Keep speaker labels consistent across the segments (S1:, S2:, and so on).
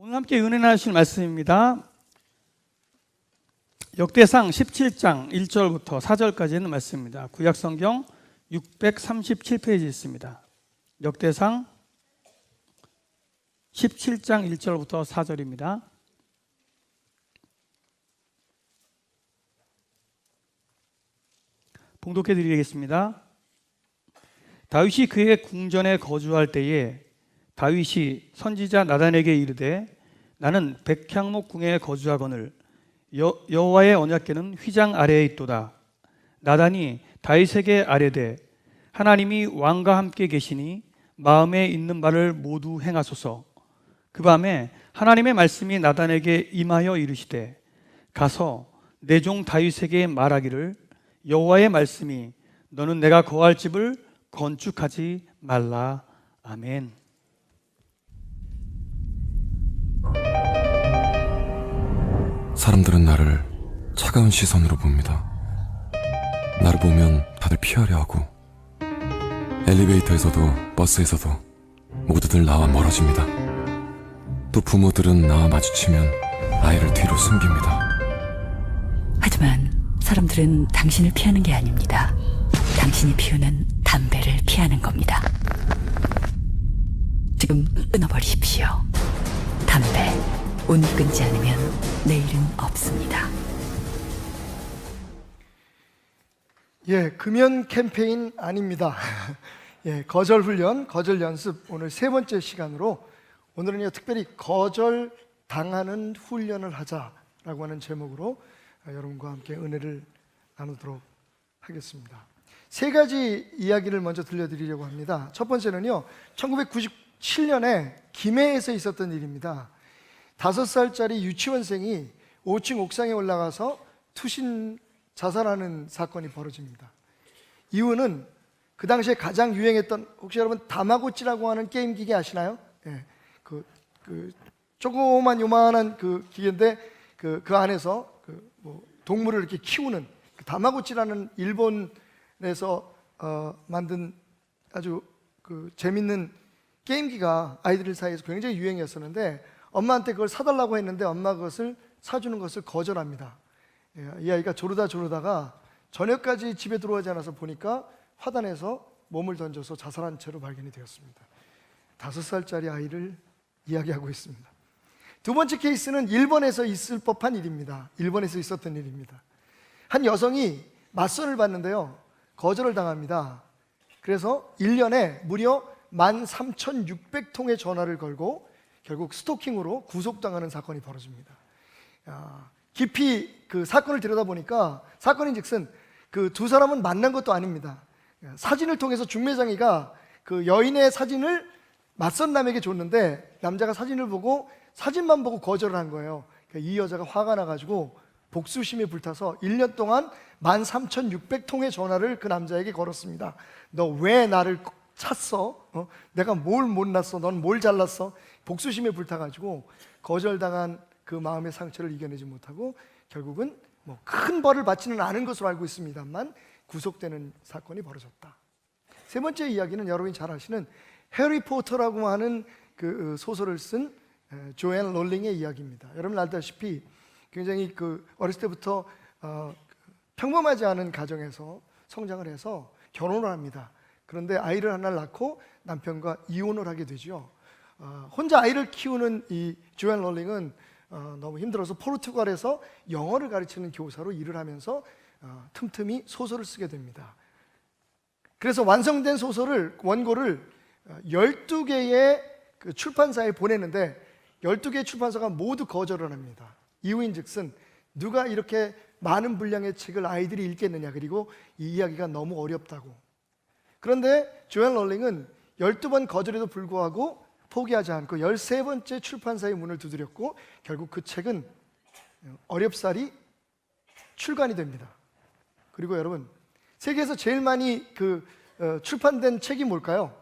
S1: 오늘 함께 은혜 나누실 말씀입니다. 역대상 17장 1절부터 4절까지 있는 말씀입니다. 구약성경 637페이지 있습니다. 역대상 17장 1절부터 4절입니다. 봉독해 드리겠습니다. 다윗이 그의 궁전에 거주할 때에 다윗이 선지자 나단에게 이르되 나는 백향목 궁에 거주하거늘 여호와의 언약궤는 휘장 아래에 있도다. 나단이 다윗에게 아뢰되 하나님이 왕과 함께 계시니 마음에 있는 바를 모두 행하소서. 그 밤에 하나님의 말씀이 나단에게 임하여 이르시되 가서 내 종 다윗에게 말하기를 여호와의 말씀이 너는 내가 거할 집을 건축하지 말라. 아멘.
S2: 사람들은 나를 차가운 시선으로 봅니다. 나를 보면 다들 피하려 하고 엘리베이터에서도 버스에서도 모두들 나와 멀어집니다. 또 부모들은 나와 마주치면 아이를 뒤로 숨깁니다.
S3: 하지만 사람들은 당신을 피하는 게 아닙니다. 당신이 피우는 담배를 피하는 겁니다. 지금 끊어버리십시오. 담배, 오늘 끊지 않으면 내일은 없습니다.
S4: 금연 캠페인 아닙니다. 거절 훈련, 거절 연습 오늘 세 번째 시간으로 오늘은요 특별히 거절 당하는 훈련을 하자라고 하는 제목으로 여러분과 함께 은혜를 나누도록 하겠습니다. 세 가지 이야기를 먼저 들려드리려고 합니다. 첫 번째는요 1997년에 김해에서 있었던 일입니다. 5살짜리 유치원생이 5층 옥상에 올라가서 투신 자살하는 사건이 벌어집니다. 이유는 그 당시에 가장 유행했던, 혹시 여러분 다마고찌라고 하는 게임 기계 아시나요? 조그만 요만한 그 기계인데 그 안에서 동물을 이렇게 키우는 다마고찌라는 일본에서 만든 아주 재밌는 게임기가 아이들 사이에서 굉장히 유행이었었는데 엄마한테 그걸 사달라고 했는데 엄마가 그것을 사주는 것을 거절합니다. 이 아이가 조르다가 저녁까지 집에 들어오지 않아서 보니까 화단에서 몸을 던져서 자살한 채로 발견이 되었습니다. 5살짜리 아이를 이야기하고 있습니다. 두 번째 케이스는 일본에서 있을 법한 일입니다. 일본에서 있었던 일입니다. 한 여성이 맞선을 받는데요 거절을 당합니다. 그래서 1년에 무려 13,600통의 전화를 걸고 결국 스토킹으로 구속당하는 사건이 벌어집니다. 깊이 그 사건을 들여다보니까 사건인즉슨 그 두 사람은 만난 것도 아닙니다. 사진을 통해서 중매장이가 그 여인의 사진을 맞선 남에게 줬는데 남자가 사진을 보고 사진만 보고 거절을 한 거예요. 이 여자가 화가 나가지고 복수심에 불타서 1년 동안 13,600통의 전화를 그 남자에게 걸었습니다. 너 왜 나를 찼어? 내가 뭘 못났어? 넌 뭘 잘났어? 복수심에 불타가지고 거절당한 그 마음의 상처를 이겨내지 못하고 결국은 큰 벌을 받지는 않은 것으로 알고 있습니다만 구속되는 사건이 벌어졌다. 세 번째 이야기는 여러분이 잘 아시는 해리포터라고 하는 그 소설을 쓴 조앤 롤링의 이야기입니다. 여러분 알다시피 굉장히 어렸을 때부터 평범하지 않은 가정에서 성장을 해서 결혼을 합니다. 그런데 아이를 하나 낳고 남편과 이혼을 하게 되죠. 혼자 아이를 키우는 이 조앤 롤링은 너무 힘들어서 포르투갈에서 영어를 가르치는 교사로 일을 하면서 틈틈이 소설을 쓰게 됩니다. 그래서 완성된 원고를 12개의 그 출판사에 보내는데 12개의 출판사가 모두 거절을 합니다. 이유인즉슨 누가 이렇게 많은 분량의 책을 아이들이 읽겠느냐, 그리고 이 이야기가 너무 어렵다고. 그런데 조앤 롤링은 12번 거절에도 불구하고 포기하지 않고 13번째 출판사의 문을 두드렸고 결국 그 책은 어렵사리 출간이 됩니다. 그리고 여러분, 세계에서 제일 많이 출판된 책이 뭘까요?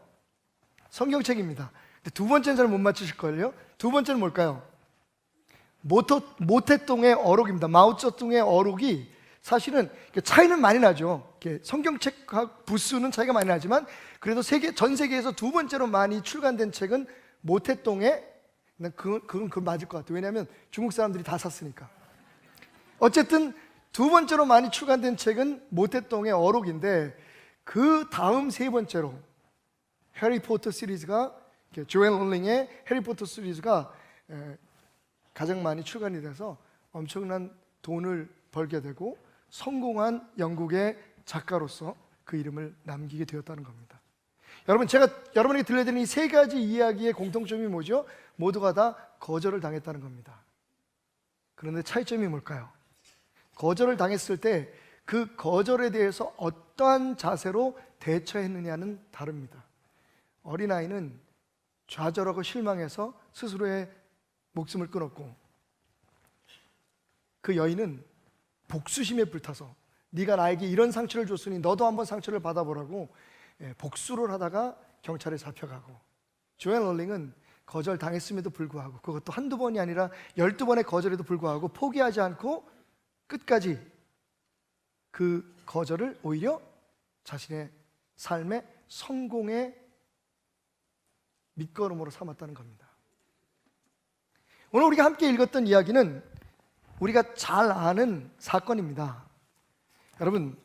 S4: 성경책입니다. 근데 두 번째는 잘 못 맞추실걸요? 두 번째는 뭘까요? 모태똥의 어록입니다. 마오쩌둥의 어록이 사실은 차이는 많이 나죠. 성경책 부수는 차이가 많이 나지만 그래도 전 세계에서 두 번째로 많이 출간된 책은 모태똥의 난 그건 맞을 것 같아요. 왜냐하면 중국 사람들이 다 샀으니까. 어쨌든 두 번째로 많이 출간된 책은 모태똥의 어록인데, 그 다음 세 번째로 해리포터 시리즈가, 조엘 롤링의 해리포터 시리즈가 가장 많이 출간이 돼서 엄청난 돈을 벌게 되고 성공한 영국의 작가로서 그 이름을 남기게 되었다는 겁니다. 여러분, 제가 여러분에게 들려드린 이 세 가지 이야기의 공통점이 뭐죠? 모두가 다 거절을 당했다는 겁니다. 그런데 차이점이 뭘까요? 거절을 당했을 때 그 거절에 대해서 어떠한 자세로 대처했느냐는 다릅니다. 어린아이는 좌절하고 실망해서 스스로의 목숨을 끊었고, 그 여인은 복수심에 불타서 네가 나에게 이런 상처를 줬으니 너도 한번 상처를 받아보라고 복수를 하다가 경찰에 잡혀가고, 조엘 롤링은 거절당했음에도 불구하고, 그것도 한두 번이 아니라 12번의 거절에도 불구하고 포기하지 않고 끝까지 그 거절을 오히려 자신의 삶의 성공의 밑거름으로 삼았다는 겁니다. 오늘 우리가 함께 읽었던 이야기는 우리가 잘 아는 사건입니다. 여러분,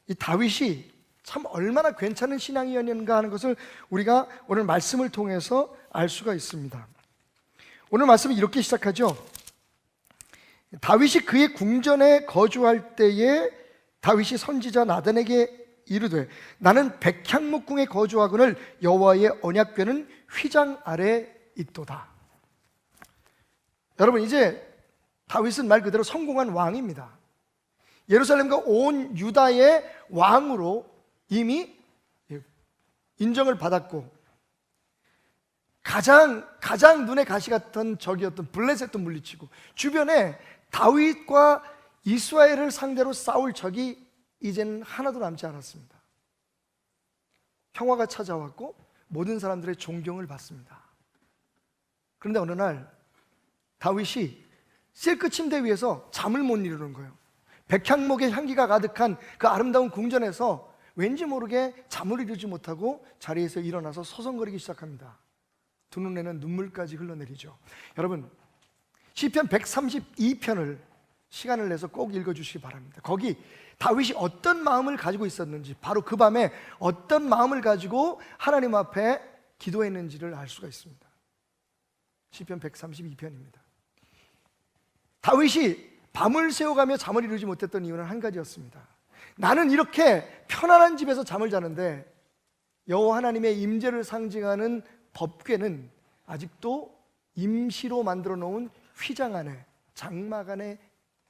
S4: 이 다윗이 참 얼마나 괜찮은 신앙이었는가 하는 것을 우리가 오늘 말씀을 통해서 알 수가 있습니다. 오늘 말씀은 이렇게 시작하죠. 다윗이 그의 궁전에 거주할 때에 다윗이 선지자 나단에게 이르되 나는 백향목궁에 거주하거늘 여호와의 언약궤는 휘장 아래 있도다. 여러분, 이제 다윗은 말 그대로 성공한 왕입니다. 예루살렘과 온 유다의 왕으로 이미 인정을 받았고, 가장 눈에 가시 같던 적이었던 블레셋도 물리치고, 주변에 다윗과 이스라엘을 상대로 싸울 적이 이제는 하나도 남지 않았습니다. 평화가 찾아왔고 모든 사람들의 존경을 받습니다. 그런데 어느 날 다윗이 실크 침대 위에서 잠을 못 이루는 거예요. 백향목의 향기가 가득한 그 아름다운 궁전에서 왠지 모르게 잠을 이루지 못하고 자리에서 일어나서 서성거리기 시작합니다. 두 눈에는 눈물까지 흘러내리죠. 여러분, 시편 132편을 시간을 내서 꼭 읽어주시기 바랍니다. 거기 다윗이 어떤 마음을 가지고 있었는지, 바로 그 밤에 어떤 마음을 가지고 하나님 앞에 기도했는지를 알 수가 있습니다. 시편 132편입니다. 다윗이 밤을 새워가며 잠을 이루지 못했던 이유는 한 가지였습니다. 나는 이렇게 편안한 집에서 잠을 자는데 여호와 하나님의 임재를 상징하는 법궤는 아직도 임시로 만들어 놓은 휘장 안에, 장막 안에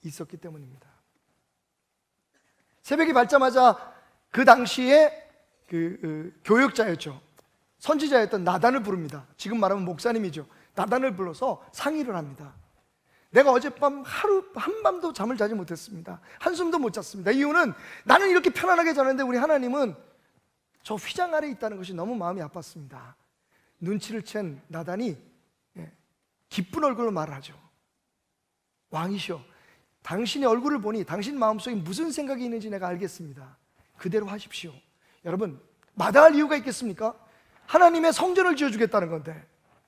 S4: 있었기 때문입니다. 새벽이 밝자마자 그 당시에 교역자였죠, 선지자였던 나단을 부릅니다. 지금 말하면 목사님이죠. 나단을 불러서 상의를 합니다. 내가 어젯밤 한밤도 잠을 자지 못했습니다. 한숨도 못 잤습니다. 이유는 나는 이렇게 편안하게 자는데 우리 하나님은 저 휘장 아래 있다는 것이 너무 마음이 아팠습니다. 눈치를 챈 나단이 기쁜 얼굴로 말하죠. 왕이시여, 당신의 얼굴을 보니 당신 마음속에 무슨 생각이 있는지 내가 알겠습니다. 그대로 하십시오. 여러분, 마다할 이유가 있겠습니까? 하나님의 성전을 지어주겠다는 건데,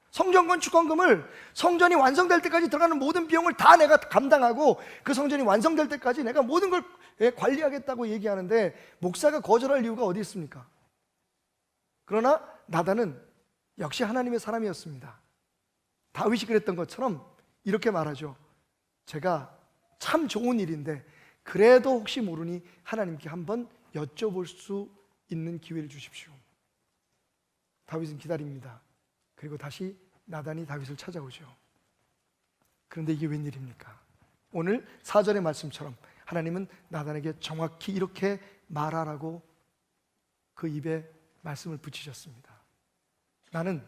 S4: 성전 건축헌금을 성전이 완성될 때까지 들어가는 모든 비용을 다 내가 감당하고 그 성전이 완성될 때까지 내가 모든 걸 관리하겠다고 얘기하는데, 목사가 거절할 이유가 어디 있습니까? 그러나 나단은 역시 하나님의 사람이었습니다. 다윗이 그랬던 것처럼 이렇게 말하죠. 제가 참 좋은 일인데 그래도 혹시 모르니 하나님께 한번 여쭤볼 수 있는 기회를 주십시오. 다윗은 기다립니다. 그리고 다시 나단이 다윗을 찾아오죠. 그런데 이게 웬일입니까? 오늘 4절의 말씀처럼 하나님은 나단에게 정확히 이렇게 말하라고 그 입에 말씀을 붙이셨습니다. 나는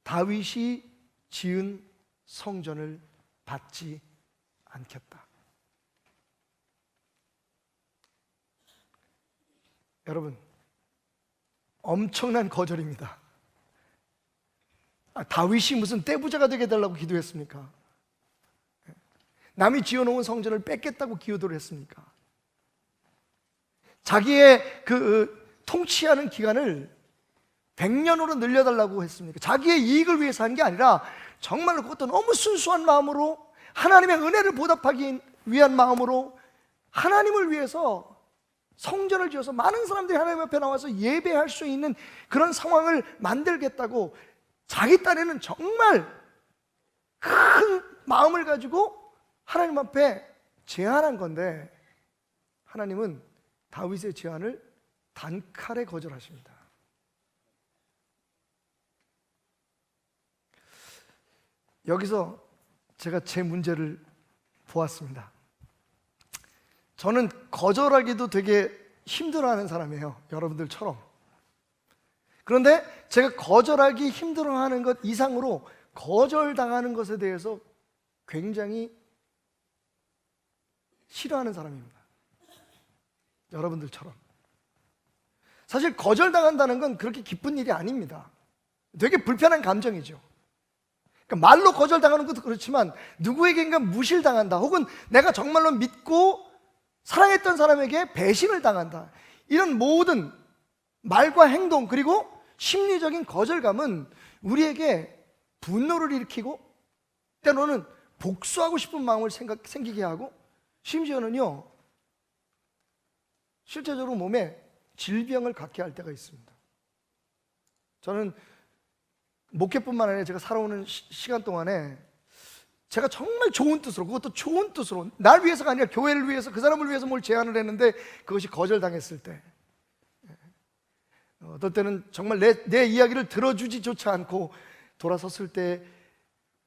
S4: 다윗이 지은 성전을 받지 않겠다. 여러분, 엄청난 거절입니다. 다윗이 무슨 떼부자가 되게 해달라고 기도했습니까? 남이 지어놓은 성전을 뺏겠다고 기도를 했습니까? 자기의 통치하는 기간을 100년으로 늘려달라고 했습니까? 자기의 이익을 위해서 한 게 아니라 정말로 그것도 너무 순수한 마음으로 하나님의 은혜를 보답하기 위한 마음으로 하나님을 위해서 성전을 지어서 많은 사람들이 하나님 앞에 나와서 예배할 수 있는 그런 상황을 만들겠다고 자기 딴에는 정말 큰 마음을 가지고 하나님 앞에 제안한 건데, 하나님은 다윗의 제안을 단칼에 거절하십니다. 여기서 제가 제 문제를 보았습니다. 저는 거절하기도 되게 힘들어하는 사람이에요, 여러분들처럼. 그런데 제가 거절하기 힘들어하는 것 이상으로 거절당하는 것에 대해서 굉장히 싫어하는 사람입니다, 여러분들처럼. 사실 거절당한다는 건 그렇게 기쁜 일이 아닙니다. 되게 불편한 감정이죠. 그러니까 말로 거절당하는 것도 그렇지만 누구에게인가 무실당한다, 혹은 내가 정말로 믿고 사랑했던 사람에게 배신을 당한다, 이런 모든 말과 행동 그리고 심리적인 거절감은 우리에게 분노를 일으키고 때로는 복수하고 싶은 마음을 생기게 하고, 심지어는요 실제적으로 몸에 질병을 갖게 할 때가 있습니다. 저는 목회뿐만 아니라 제가 살아오는 시간 동안에 제가 정말 좋은 뜻으로, 그것도 좋은 뜻으로, 날 위해서가 아니라 교회를 위해서, 그 사람을 위해서 뭘 제안을 했는데 그것이 거절당했을 때, 어떨 때는 정말 내 이야기를 들어주지조차 않고 돌아섰을 때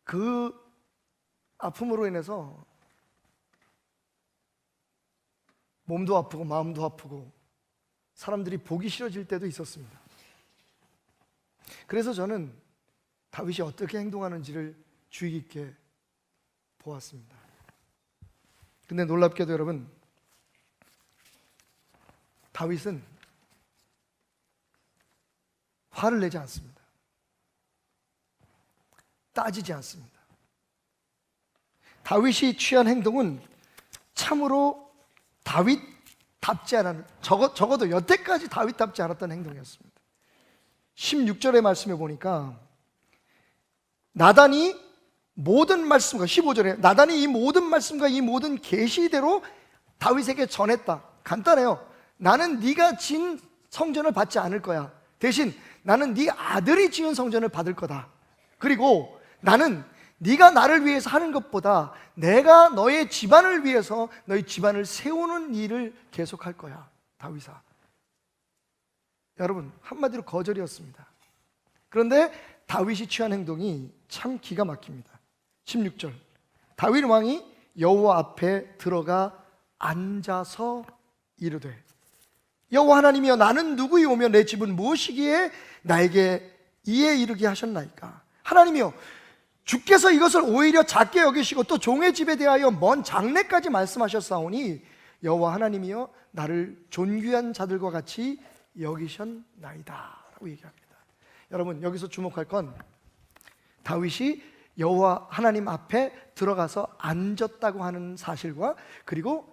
S4: 그 아픔으로 인해서 몸도 아프고 마음도 아프고 사람들이 보기 싫어질 때도 있었습니다. 그래서 저는 다윗이 어떻게 행동하는지를 주의 깊게 보았습니다. 근데 놀랍게도 여러분, 다윗은 화를 내지 않습니다. 따지지 않습니다. 다윗이 취한 행동은 참으로 다윗답지 않은, 적어도 여태까지 다윗답지 않았던 행동이었습니다. 16절의 말씀에 보니까 나단이 모든 말씀과, 15절에 나단이 이 모든 말씀과 이 모든 계시대로 다윗에게 전했다. 간단해요. 나는 네가 진 성전을 받지 않을 거야. 대신 나는 네 아들이 지은 성전을 받을 거다. 그리고 나는 네가 나를 위해서 하는 것보다 내가 너의 집안을 위해서 너의 집안을 세우는 일을 계속할 거야, 다윗아. 여러분, 한마디로 거절이었습니다. 그런데 다윗이 취한 행동이 참 기가 막힙니다. 16절, 다윗 왕이 여호와 앞에 들어가 앉아서 이르되, 여호와 하나님이여, 나는 누구이오며 내 집은 무엇이기에 나에게 이에 이르게 하셨나이까? 하나님이여, 주께서 이것을 오히려 작게 여기시고 또 종의 집에 대하여 먼 장래까지 말씀하셨사오니 여호와 하나님이여, 나를 존귀한 자들과 같이 여기셨나이다 라고 얘기합니다. 여러분, 여기서 주목할 건 다윗이 여호와 하나님 앞에 들어가서 앉았다고 하는 사실과, 그리고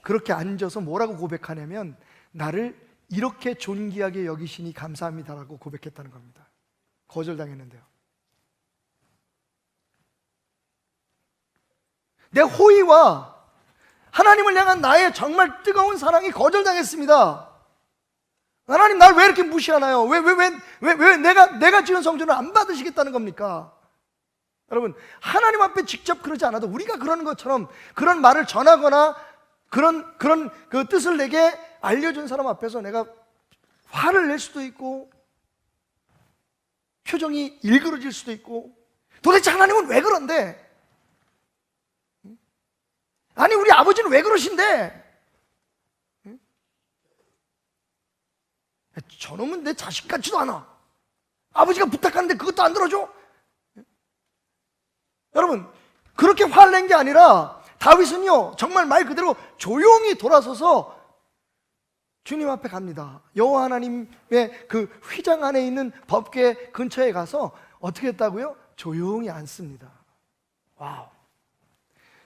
S4: 그렇게 앉아서 뭐라고 고백하냐면 나를 이렇게 존귀하게 여기시니 감사합니다라고 고백했다는 겁니다. 거절당했는데요. 내 호의와 하나님을 향한 나의 정말 뜨거운 사랑이 거절당했습니다. 하나님, 날 왜 이렇게 무시하나요? 왜 내가 지은 성전을 안 받으시겠다는 겁니까? 여러분, 하나님 앞에 직접 그러지 않아도 우리가 그러는 것처럼 그런 말을 전하거나 그런 그 뜻을 내게 알려준 사람 앞에서 내가 화를 낼 수도 있고 표정이 일그러질 수도 있고, 도대체 하나님은 왜 그런데? 아니, 우리 아버지는 왜 그러신데? 저놈은 내 자식 같지도 않아. 아버지가 부탁하는데 그것도 안 들어줘? 여러분, 그렇게 화를 낸 게 아니라 다윗은요 정말 말 그대로 조용히 돌아서서 주님 앞에 갑니다. 여호와 하나님의 그 휘장 안에 있는 법궤 근처에 가서 어떻게 했다고요? 조용히 앉습니다. 와우.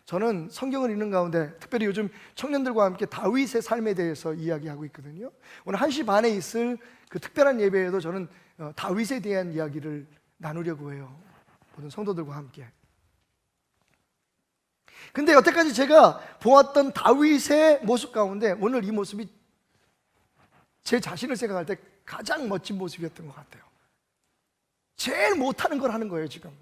S4: 저는 성경을 읽는 가운데 특별히 요즘 청년들과 함께 다윗의 삶에 대해서 이야기하고 있거든요. 오늘 1시 반에 있을 그 특별한 예배에도 저는 다윗에 대한 이야기를 나누려고 해요. 모든 성도들과 함께. 근데 여태까지 제가 보았던 다윗의 모습 가운데 오늘 이 모습이 제 자신을 생각할 때 가장 멋진 모습이었던 것 같아요. 제일 못하는 걸 하는 거예요, 지금.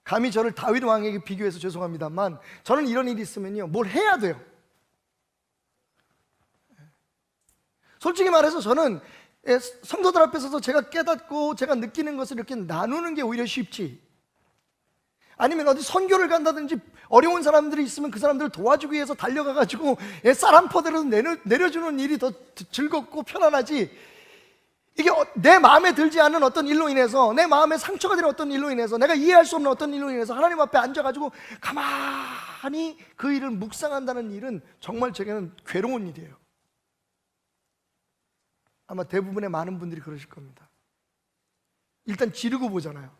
S4: 감히 저를 다윗 왕에게 비교해서 죄송합니다만 저는 이런 일이 있으면요, 뭘 해야 돼요. 솔직히 말해서 저는 성도들 앞에서도 제가 깨닫고 제가 느끼는 것을 이렇게 나누는 게 오히려 쉽지, 아니면 어디 선교를 간다든지 어려운 사람들이 있으면 그 사람들을 도와주기 위해서 달려가가지고 쌀 한 포대로 내려주는 일이 더 즐겁고 편안하지, 이게 내 마음에 들지 않는 어떤 일로 인해서, 내 마음에 상처가 되는 어떤 일로 인해서, 내가 이해할 수 없는 어떤 일로 인해서 하나님 앞에 앉아가지고 가만히 그 일을 묵상한다는 일은 정말 제게는 괴로운 일이에요. 아마 대부분의 많은 분들이 그러실 겁니다. 일단 지르고 보잖아요.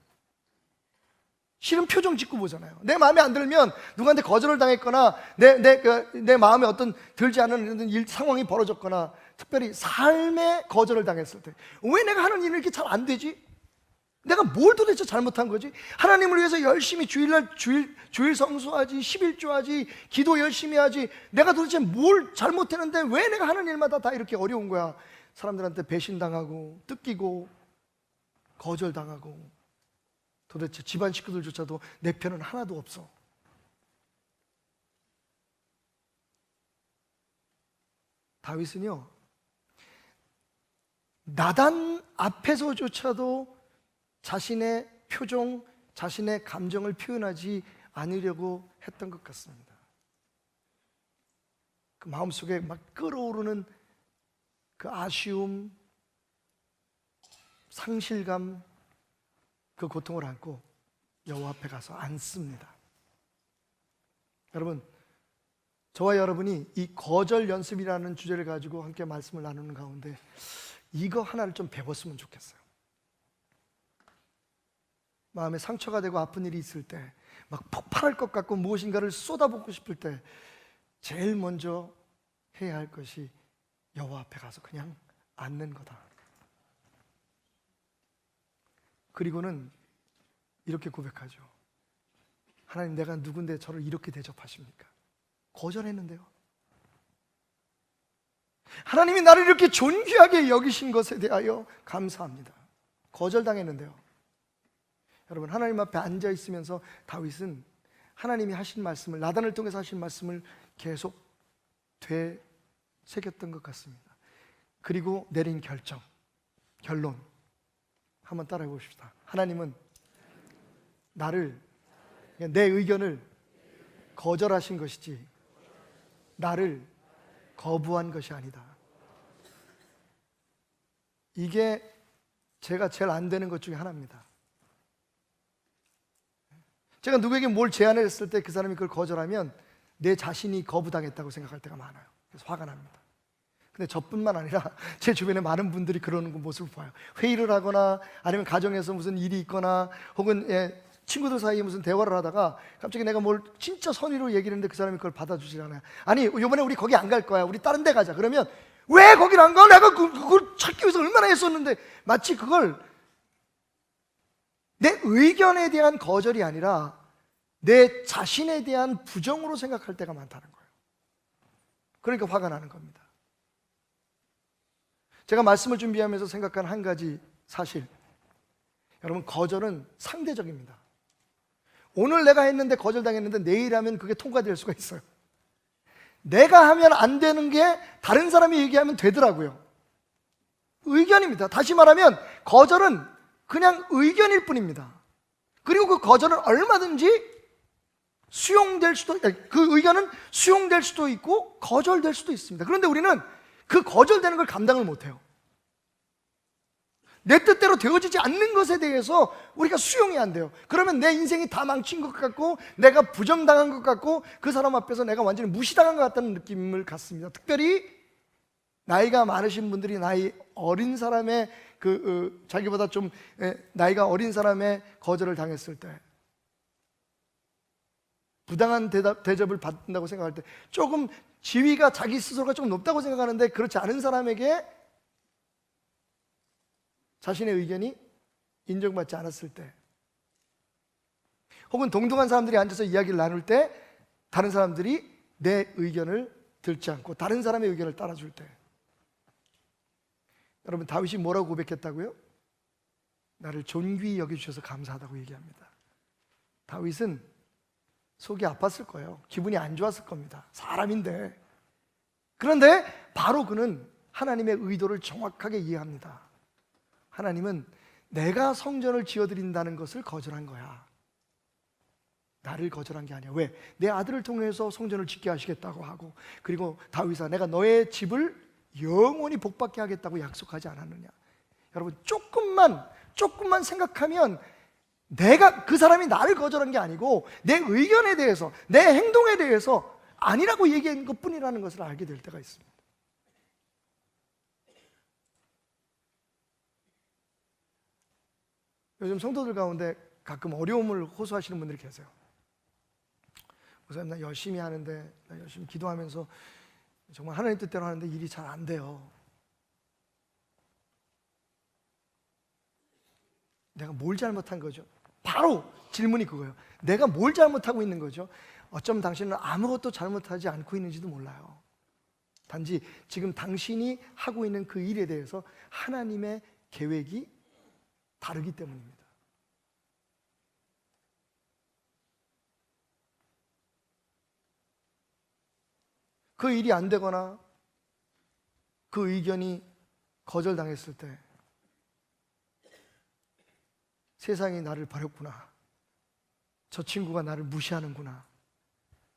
S4: 싫은 표정 짓고 보잖아요. 내 마음에 안 들면 누구한테 거절을 당했거나 내 마음에 어떤 들지 않은 일, 상황이 벌어졌거나, 특별히 삶에 거절을 당했을 때 왜 내가 하는 일이 이렇게 잘 안 되지? 내가 뭘 도대체 잘못한 거지? 하나님을 위해서 열심히 주일 성수하지, 11조하지, 기도 열심히 하지, 내가 도대체 뭘 잘못했는데 왜 내가 하는 일마다 다 이렇게 어려운 거야? 사람들한테 배신당하고 뜯기고 거절당하고, 도대체 집안 식구들조차도 내 편은 하나도 없어. 다윗은요, 나단 앞에서조차도 자신의 표정, 자신의 감정을 표현하지 않으려고 했던 것 같습니다. 그 마음속에 막 끓어오르는 그 아쉬움, 상실감, 그 고통을 안고 여호와 앞에 가서 앉습니다. 여러분, 저와 여러분이 이 거절 연습이라는 주제를 가지고 함께 말씀을 나누는 가운데 이거 하나를 좀 배웠으면 좋겠어요. 마음에 상처가 되고 아픈 일이 있을 때, 막 폭발할 것 같고 무엇인가를 쏟아붓고 싶을 때 제일 먼저 해야 할 것이 여호와 앞에 가서 그냥 앉는 거다. 그리고는 이렇게 고백하죠. 하나님, 내가 누군데 저를 이렇게 대접하십니까? 거절했는데요. 하나님이 나를 이렇게 존귀하게 여기신 것에 대하여 감사합니다. 거절당했는데요. 여러분, 하나님 앞에 앉아 있으면서 다윗은 하나님이 하신 말씀을, 나단을 통해서 하신 말씀을 계속 되새겼던 것 같습니다. 그리고 내린 결론 한번 따라해 봅시다. 하나님은 나를, 내 의견을 거절하신 것이지 나를 거부한 것이 아니다. 이게 제가 제일 안 되는 것 중에 하나입니다. 제가 누구에게 뭘 제안을 했을 때 그 사람이 그걸 거절하면 내 자신이 거부당했다고 생각할 때가 많아요. 그래서 화가 납니다. 근데 저뿐만 아니라 제 주변에 많은 분들이 그러는 모습을 봐요. 회의를 하거나 아니면 가정에서 무슨 일이 있거나 혹은 친구들 사이에 무슨 대화를 하다가 갑자기 내가 뭘 진짜 선의로 얘기를 했는데 그 사람이 그걸 받아주질 않아요. 아니, 이번에 우리 거기 안 갈 거야. 우리 다른 데 가자. 그러면 왜 거길 안 가? 내가 그걸 찾기 위해서 얼마나 했었는데, 마치 그걸 내 의견에 대한 거절이 아니라 내 자신에 대한 부정으로 생각할 때가 많다는 거예요. 그러니까 화가 나는 겁니다. 제가 말씀을 준비하면서 생각한 한 가지 사실, 여러분, 거절은 상대적입니다. 오늘 내가 했는데 거절당했는데 내일 하면 그게 통과될 수가 있어요. 내가 하면 안 되는 게 다른 사람이 얘기하면 되더라고요. 의견입니다. 다시 말하면 거절은 그냥 의견일 뿐입니다. 그리고 그 거절은 얼마든지 수용될 수도, 그 의견은 수용될 수도 있고 거절될 수도 있습니다. 그런데 우리는 그 거절되는 걸 감당을 못해요. 내 뜻대로 되어지지 않는 것에 대해서 우리가 수용이 안 돼요. 그러면 내 인생이 다 망친 것 같고 내가 부정당한 것 같고 그 사람 앞에서 내가 완전히 무시당한 것 같다는 느낌을 갖습니다. 특별히 나이가 많으신 분들이 나이 어린 사람의 자기보다 좀 나이가 어린 사람의 거절을 당했을 때, 부당한 대접을 받는다고 생각할 때 조금 지위가 자기 스스로가 좀 높다고 생각하는데 그렇지 않은 사람에게 자신의 의견이 인정받지 않았을 때, 혹은 동등한 사람들이 앉아서 이야기를 나눌 때 다른 사람들이 내 의견을 듣지 않고 다른 사람의 의견을 따라줄 때, 여러분 다윗이 뭐라고 고백했다고요? 나를 존귀히 여겨주셔서 감사하다고 얘기합니다. 다윗은 속이 아팠을 거예요. 기분이 안 좋았을 겁니다. 사람인데. 그런데 바로 그는 하나님의 의도를 정확하게 이해합니다. 하나님은 내가 성전을 지어드린다는 것을 거절한 거야. 나를 거절한 게 아니야. 왜? 내 아들을 통해서 성전을 짓게 하시겠다고 하고, 그리고 다윗아 내가 너의 집을 영원히 복받게 하겠다고 약속하지 않았느냐. 여러분 조금만 생각하면 내가, 그 사람이 나를 거절한 게 아니고 내 의견에 대해서, 내 행동에 대해서 아니라고 얘기한 것뿐이라는 것을 알게 될 때가 있습니다. 요즘 성도들 가운데 가끔 어려움을 호소하시는 분들이 계세요. 목사님, 나 열심히 하는데, 나 열심히 기도하면서 정말 하나님 뜻대로 하는데 일이 잘 안 돼요. 내가 뭘 잘못한 거죠? 바로 질문이 그거예요. 내가 뭘 잘못하고 있는 거죠? 어쩌면 당신은 아무것도 잘못하지 않고 있는지도 몰라요. 단지 지금 당신이 하고 있는 그 일에 대해서 하나님의 계획이 다르기 때문입니다. 그 일이 안 되거나 그 의견이 거절당했을 때 세상이 나를 버렸구나, 저 친구가 나를 무시하는구나,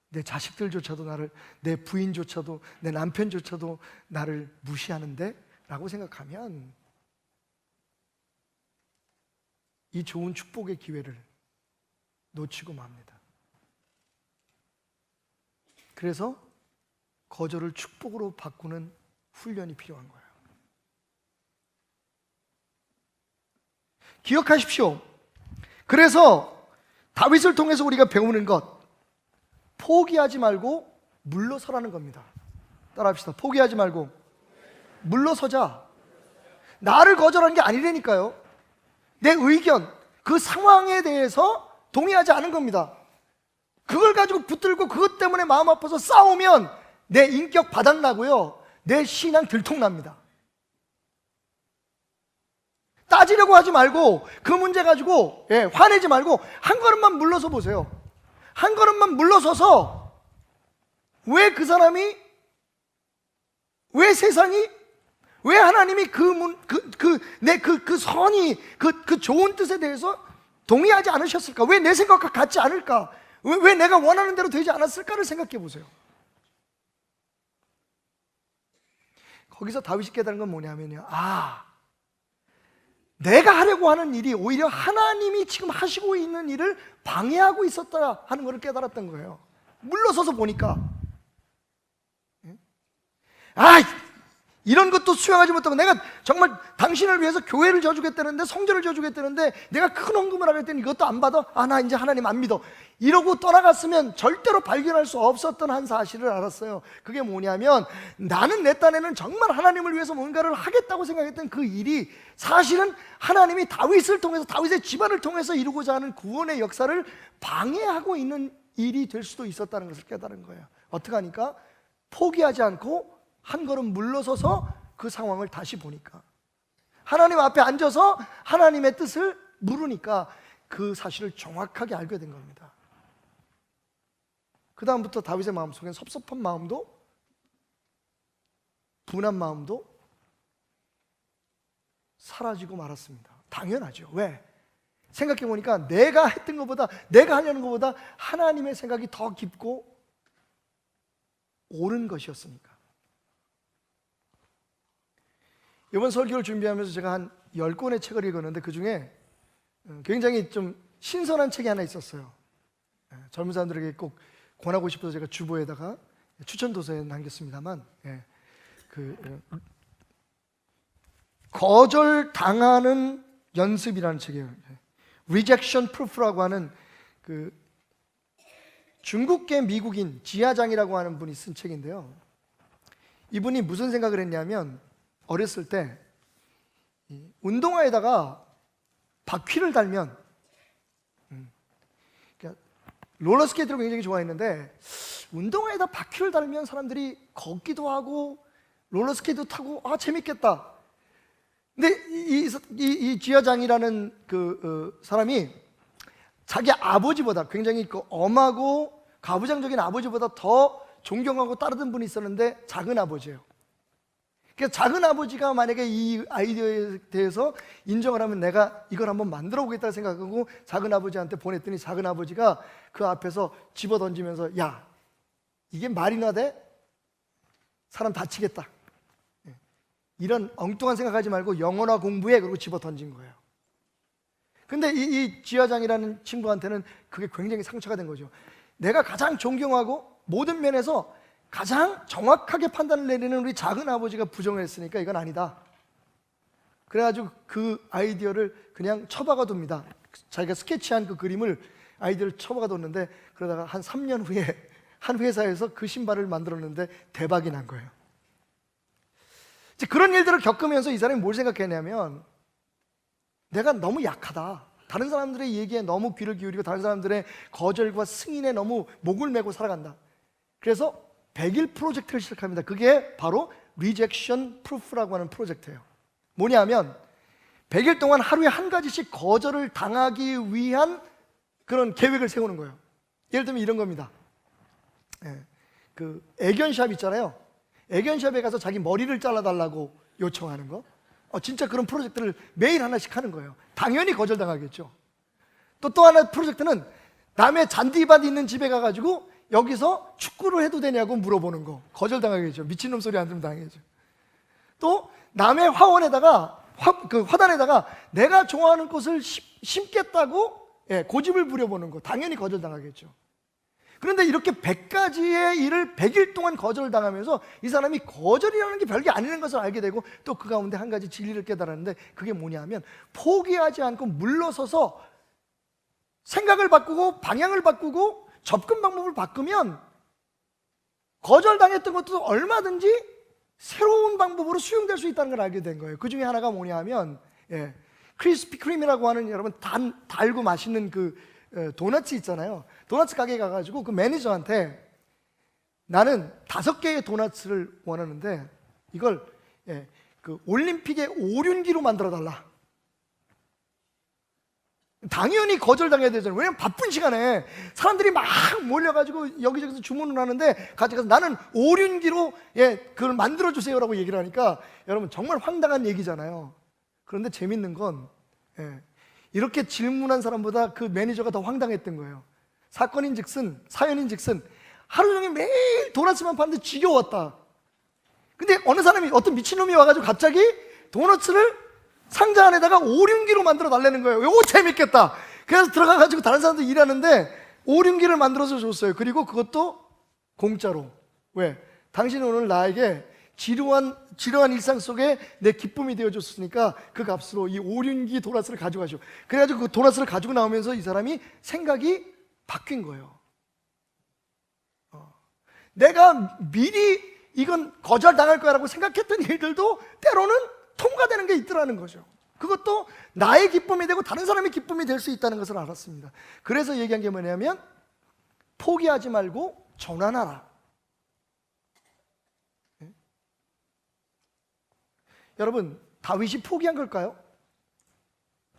S4: 내 자식들조차도 나를, 내 부인조차도, 내 남편조차도 나를 무시하는데 라고 생각하면 이 좋은 축복의 기회를 놓치고 맙니다. 그래서 거절을 축복으로 바꾸는 훈련이 필요한 거예요. 기억하십시오. 그래서 다윗을 통해서 우리가 배우는 것, 포기하지 말고 물러서라는 겁니다. 따라합시다. 포기하지 말고 물러서자. 나를 거절한 게 아니라니까요. 내 의견, 그 상황에 대해서 동의하지 않은 겁니다. 그걸 가지고 붙들고 그것 때문에 마음 아파서 싸우면 내 인격 바닥나고요, 내 신앙 들통납니다. 따지려고 하지 말고 그 문제 가지고 화내지 말고 한 걸음만 물러서 보세요. 한 걸음만 물러서서 왜 그 사람이, 왜 세상이, 왜 하나님이 그 선이, 그 좋은 뜻에 대해서 동의하지 않으셨을까? 왜 내 생각과 같지 않을까? 왜 내가 원하는 대로 되지 않았을까를 생각해 보세요. 거기서 다윗이 깨달은 건 뭐냐면요, 내가 하려고 하는 일이 오히려 하나님이 지금 하시고 있는 일을 방해하고 있었다 하는 것을 깨달았던 거예요. 물러서서 보니까 이런 것도 수용하지 못하고, 내가 정말 당신을 위해서 교회를 져주겠다는데, 성전을 져주겠다는데 내가 큰 헌금을 하겠다니 이것도 안 받아? 나 이제 하나님 안 믿어, 이러고 떠나갔으면 절대로 발견할 수 없었던 한 사실을 알았어요. 그게 뭐냐면, 나는 내 딴에는 정말 하나님을 위해서 뭔가를 하겠다고 생각했던 그 일이 사실은 하나님이 다윗을 통해서, 다윗의 집안을 통해서 이루고자 하는 구원의 역사를 방해하고 있는 일이 될 수도 있었다는 것을 깨달은 거예요. 어떻게 하니까? 포기하지 않고 한 걸음 물러서서 그 상황을 다시 보니까, 하나님 앞에 앉아서 하나님의 뜻을 물으니까 그 사실을 정확하게 알게 된 겁니다. 그 다음부터 다윗의 마음속엔 섭섭한 마음도, 분한 마음도 사라지고 말았습니다. 당연하죠. 왜? 생각해 보니까 내가 했던 것보다, 내가 하려는 것보다 하나님의 생각이 더 깊고 옳은 것이었으니까. 이번 설교를 준비하면서 제가 한 10권의 책을 읽었는데 그 중에 굉장히 좀 신선한 책이 하나 있었어요. 젊은 사람들에게 꼭 권하고 싶어서 제가 주보에다가 추천 도서에 남겼습니다만, 거절당하는 연습이라는 책이에요. Rejection Proof라고 하는 그 중국계 미국인 지하장이라고 하는 분이 쓴 책인데요. 이분이 무슨 생각을 했냐면, 어렸을 때 운동화에다가 바퀴를 달면, 그러니까 롤러스케이트를 굉장히 좋아했는데 운동화에다 바퀴를 달면 사람들이 걷기도 하고 롤러스케이트 타고 재밌겠다. 근데 이 지하장이라는 사람이 자기 아버지보다 굉장히 엄하고 가부장적인 아버지보다 더 존경하고 따르던 분이 있었는데 작은 아버지예요. 그러니까 작은 아버지가 만약에 이 아이디어에 대해서 인정을 하면 내가 이걸 한번 만들어 보겠다 생각하고 작은 아버지한테 보냈더니 작은 아버지가 그 앞에서 집어 던지면서 야, 이게 말이나 돼? 사람 다치겠다. 이런 엉뚱한 생각하지 말고 영어나 공부해. 그러고 집어 던진 거예요. 근데 이 지하장이라는 친구한테는 그게 굉장히 상처가 된 거죠. 내가 가장 존경하고 모든 면에서 가장 정확하게 판단을 내리는 우리 작은 아버지가 부정을 했으니까 이건 아니다. 그래가지고 그 아이디어를 그냥 처박아 둡니다. 자기가 스케치한 그 그림을 아이디어를 처박아 뒀는데 그러다가 한 3년 후에 한 회사에서 그 신발을 만들었는데 대박이 난 거예요. 이제 그런 일들을 겪으면서 이 사람이 뭘 생각했냐면 내가 너무 약하다. 다른 사람들의 얘기에 너무 귀를 기울이고 다른 사람들의 거절과 승인에 너무 목을 메고 살아간다. 그래서 100일 프로젝트를 시작합니다. 그게 바로 리젝션 프루프라고 하는 프로젝트예요. 뭐냐면 100일 동안 하루에 한 가지씩 거절을 당하기 위한 그런 계획을 세우는 거예요. 예를 들면 이런 겁니다. 그 애견샵 있잖아요. 애견샵에 가서 자기 머리를 잘라달라고 요청하는 거. 진짜 그런 프로젝트를 매일 하나씩 하는 거예요. 당연히 거절당하겠죠. 또 하나 프로젝트는 남의 잔디밭 있는 집에 가가지고 여기서 축구를 해도 되냐고 물어보는 거. 거절당하겠죠. 미친놈 소리 안 들으면 당하겠죠. 또 남의 화원에다가 화단에다가 내가 좋아하는 꽃을 심겠다고 고집을 부려보는 거. 당연히 거절당하겠죠. 그런데 이렇게 100가지의 일을 100일 동안 거절당하면서 이 사람이 거절이라는 게 별게 아니라는 것을 알게 되고 또 그 가운데 한 가지 진리를 깨달았는데 그게 뭐냐면 포기하지 않고 물러서서 생각을 바꾸고 방향을 바꾸고 접근 방법을 바꾸면 거절당했던 것도 얼마든지 새로운 방법으로 수용될 수 있다는 걸 알게 된 거예요. 그 중에 하나가 뭐냐면 크리스피 크림이라고 하는 여러분 달고 맛있는 도넛이 있잖아요. 도넛 가게에 가가지고 그 매니저한테 나는 5개의 도넛을 원하는데 이걸 그 올림픽의 오륜기로 만들어 달라. 당연히 거절당해야 되잖아요. 왜냐면 바쁜 시간에 사람들이 막 몰려가지고 여기저기서 주문을 하는데 가져가서 나는 오륜기로 그걸 만들어주세요라고 얘기를 하니까 여러분 정말 황당한 얘기잖아요. 그런데 재밌는 건 이렇게 질문한 사람보다 그 매니저가 더 황당했던 거예요. 사건인즉슨 사연인즉슨 하루 종일 매일 도넛만 파는데 지겨웠다. 근데 어느 사람이 어떤 미친놈이 와가지고 갑자기 도넛을 상자 안에다가 오륜기로 만들어 달라는 거예요. 이거 재밌겠다. 그래서 들어가가지고 다른 사람들 일하는데 오륜기를 만들어서 줬어요. 그리고 그것도 공짜로. 왜? 당신은 오늘 나에게 지루한 일상 속에 내 기쁨이 되어줬으니까 그 값으로 이 오륜기 도넛을 가져가시오. 그래가지고 그 도넛을 가지고 나오면서 이 사람이 생각이 바뀐 거예요. 내가 미리 이건 거절당할 거라고 생각했던 일들도 때로는 통과되는 게 있더라는 거죠. 그것도 나의 기쁨이 되고 다른 사람의 기쁨이 될 수 있다는 것을 알았습니다. 그래서 얘기한 게 뭐냐면 포기하지 말고 전환하라. 여러분, 다윗이 포기한 걸까요?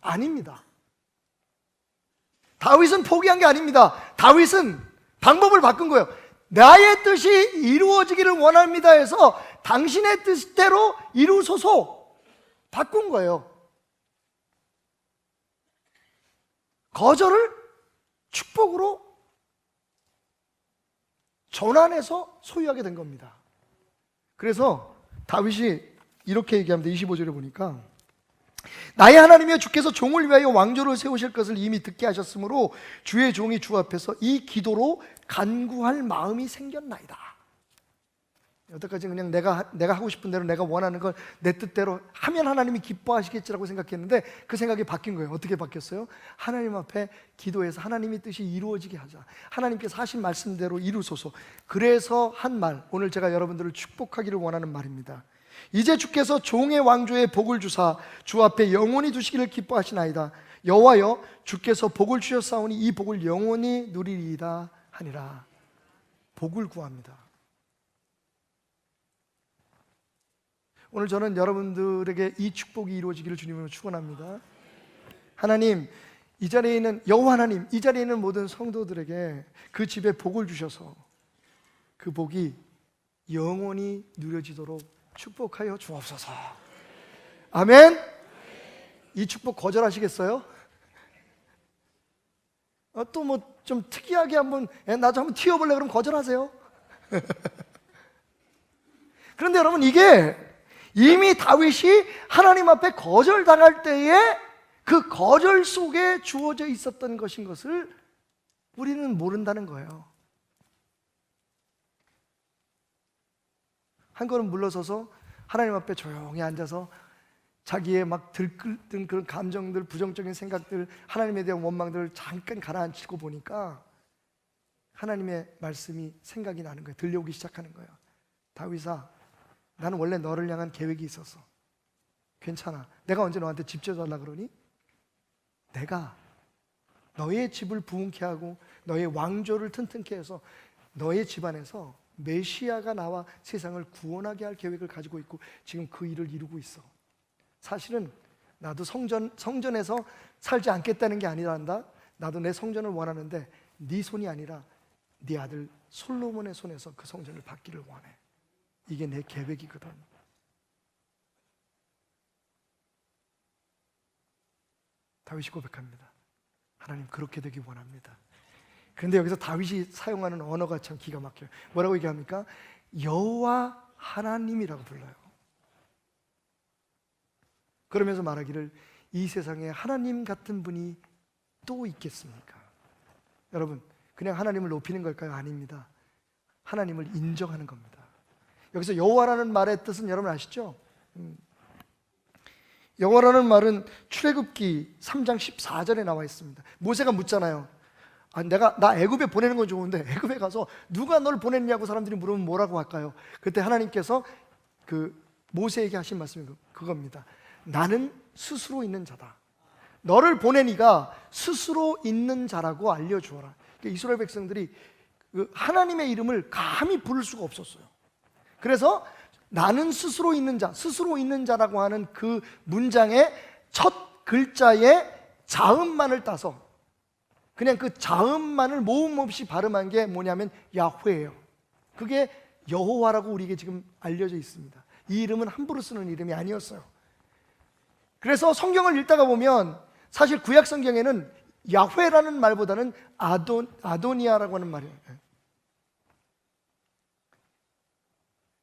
S4: 아닙니다. 다윗은 포기한 게 아닙니다. 다윗은 방법을 바꾼 거예요. 나의 뜻이 이루어지기를 원합니다 해서 당신의 뜻대로 이루소서 바꾼 거예요. 거절을 축복으로 전환해서 소유하게 된 겁니다. 그래서 다윗이 이렇게 얘기합니다. 25절에 보니까 나의 하나님이여 주께서 종을 위하여 왕조를 세우실 것을 이미 듣게 하셨으므로 주의 종이 주 앞에서 이 기도로 간구할 마음이 생겼나이다. 여태까지 그냥 내가 하고 싶은 대로 내가 원하는 걸 내 뜻대로 하면 하나님이 기뻐하시겠지라고 생각했는데 그 생각이 바뀐 거예요. 어떻게 바뀌었어요? 하나님 앞에 기도해서 하나님의 뜻이 이루어지게 하자. 하나님께서 하신 말씀대로 이루소서. 그래서 한 말, 오늘 제가 여러분들을 축복하기를 원하는 말입니다. 이제 주께서 종의 왕조에 복을 주사 주 앞에 영원히 두시기를 기뻐하시나이다. 여호와여 주께서 복을 주셨사오니 이 복을 영원히 누리리이다 하니라. 복을 구합니다. 오늘 저는 여러분들에게 이 축복이 이루어지기를 주님으로 축원합니다. 하나님, 이 자리에 있는 여호와 하나님, 이 자리에 있는 모든 성도들에게 그 집에 복을 주셔서 그 복이 영원히 누려지도록 축복하여 주옵소서. 아멘. 이 축복 거절하시겠어요? 또 뭐 좀 특이하게 한번 나도 한번 튀어볼래 그러면 거절하세요. 그런데 여러분, 이게 이미 다윗이 하나님 앞에 거절당할 때에 그 거절 속에 주어져 있었던 것인 것을 우리는 모른다는 거예요. 한 걸음 물러서서 하나님 앞에 조용히 앉아서 자기의 막 들끓는 그런 감정들, 부정적인 생각들, 하나님에 대한 원망들을 잠깐 가라앉히고 보니까 하나님의 말씀이 생각이 나는 거예요. 들려오기 시작하는 거예요. 다윗아, 나는 원래 너를 향한 계획이 있었어. 괜찮아. 내가 언제 너한테 집 지어달라 그러니? 내가 너의 집을 부흥케 하고 너의 왕조를 튼튼케 해서 너의 집안에서 메시아가 나와 세상을 구원하게 할 계획을 가지고 있고 지금 그 일을 이루고 있어. 사실은 나도 성전에서 살지 않겠다는 게 아니란다. 나도 내 성전을 원하는데 네 손이 아니라 네 아들 솔로몬의 손에서 그 성전을 받기를 원해. 이게 내 계획이거든. 다윗이 고백합니다. 하나님, 그렇게 되기 원합니다. 그런데 여기서 다윗이 사용하는 언어가 참 기가 막혀요. 뭐라고 얘기합니까? 여호와 하나님이라고 불러요. 그러면서 말하기를 이 세상에 하나님 같은 분이 또 있겠습니까? 여러분, 그냥 하나님을 높이는 걸까요? 아닙니다. 하나님을 인정하는 겁니다. 여기서 여호와라는 말의 뜻은 여러분 아시죠? 여호와라는 말은 출애굽기 3장 14절에 나와 있습니다. 모세가 묻잖아요. 나 애굽에 보내는 건 좋은데 애굽에 가서 누가 널 보냈냐고 사람들이 물으면 뭐라고 할까요? 그때 하나님께서 그 모세에게 하신 말씀이 그겁니다. 나는 스스로 있는 자다. 너를 보낸 이가 스스로 있는 자라고 알려주어라. 그러니까 이스라엘 백성들이 하나님의 이름을 감히 부를 수가 없었어요. 그래서 나는 스스로 있는 자, 스스로 있는 자라고 하는 그 문장의 첫 글자의 자음만을 따서 그냥 그 자음만을 모음 없이 발음한 게 뭐냐면 야훼예요. 그게 여호와라고 우리에게 지금 알려져 있습니다. 이 이름은 함부로 쓰는 이름이 아니었어요. 그래서 성경을 읽다가 보면 사실 구약 성경에는 야훼라는 말보다는 아도니아라고 하는 말이에요.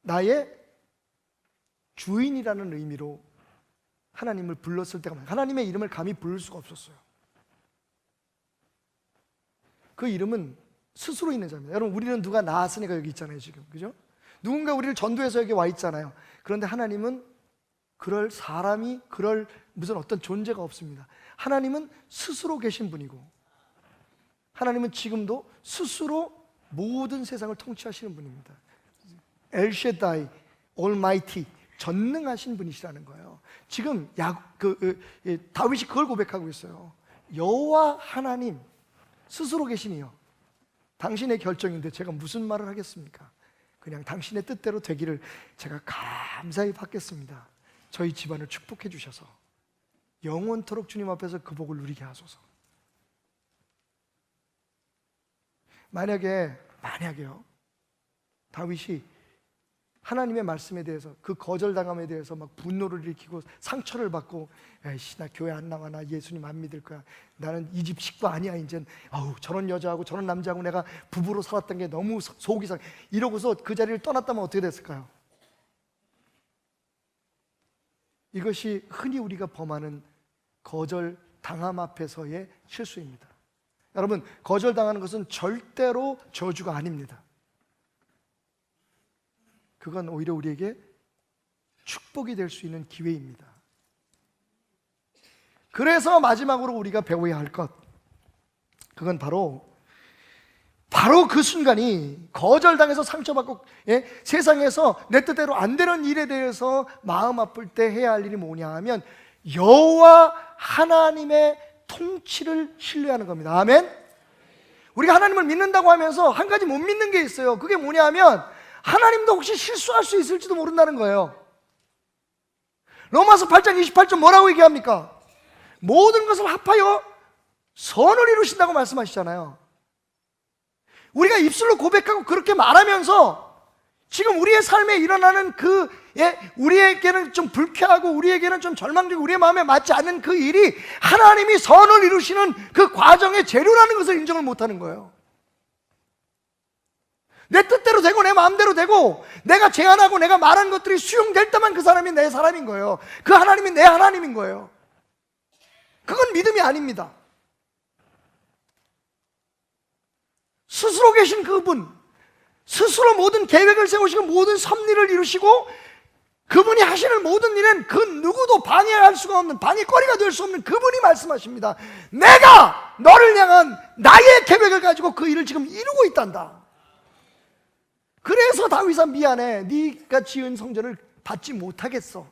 S4: 나의 주인이라는 의미로 하나님을 불렀을 때가 많아요. 하나님의 이름을 감히 부를 수가 없었어요. 그 이름은 스스로 있는 자입니다. 여러분, 우리는 누가 낳았으니까 여기 있잖아요, 지금. 그죠? 누군가 우리를 전도해서 여기 와 있잖아요. 그런데 하나님은 그럴 사람이, 그럴 무슨 어떤 존재가 없습니다. 하나님은 스스로 계신 분이고, 하나님은 지금도 스스로 모든 세상을 통치하시는 분입니다. 엘셰다이, 올마이티, 전능하신 분이시라는 거예요. 지금 다윗이 그걸 고백하고 있어요. 여호와 하나님 스스로 계시니요, 당신의 결정인데 제가 무슨 말을 하겠습니까? 그냥 당신의 뜻대로 되기를 제가 감사히 받겠습니다. 저희 집안을 축복해 주셔서 영원토록 주님 앞에서 그 복을 누리게 하소서. 만약에요, 다윗이 하나님의 말씀에 대해서, 그 거절당함에 대해서 막 분노를 일으키고 상처를 받고, 에이씨, 나 교회 안 나와, 나 예수님 안 믿을 거야, 나는 이 집 식구 아니야, 이젠 저런 여자하고 저런 남자하고 내가 부부로 살았던 게 너무 속이 상해, 이러고서 그 자리를 떠났다면 어떻게 됐을까요? 이것이 흔히 우리가 범하는 거절당함 앞에서의 실수입니다. 여러분, 거절당하는 것은 절대로 저주가 아닙니다. 그건 오히려 우리에게 축복이 될 수 있는 기회입니다. 그래서 마지막으로 우리가 배워야 할 것, 그건 바로 그 순간이 거절당해서 상처받고, 세상에서 내 뜻대로 안 되는 일에 대해서 마음 아플 때 해야 할 일이 뭐냐 하면 여호와 하나님의 통치를 신뢰하는 겁니다. 아멘? 우리가 하나님을 믿는다고 하면서 한 가지 못 믿는 게 있어요. 그게 뭐냐 하면 하나님도 혹시 실수할 수 있을지도 모른다는 거예요. 로마서 8장 28절 뭐라고 얘기합니까? 모든 것을 합하여 선을 이루신다고 말씀하시잖아요. 우리가 입술로 고백하고 그렇게 말하면서 지금 우리의 삶에 일어나는 우리에게는 좀 불쾌하고 우리에게는 좀 절망적이고 우리의 마음에 맞지 않는 그 일이 하나님이 선을 이루시는 그 과정의 재료라는 것을 인정을 못하는 거예요. 내 뜻대로 되고 내 마음대로 되고 내가 제안하고 내가 말한 것들이 수용될 때만 그 사람이 내 사람인 거예요. 그 하나님이 내 하나님인 거예요. 그건 믿음이 아닙니다. 스스로 계신 그분, 스스로 모든 계획을 세우시고 모든 섭리를 이루시고 그분이 하시는 모든 일은 그 누구도 방해할 수가 없는, 방해거리가 될 수 없는 그분이 말씀하십니다. 내가 너를 향한 나의 계획을 가지고 그 일을 지금 이루고 있단다. 그래서 다윗아 미안해, 네가 지은 성전을 받지 못하겠어.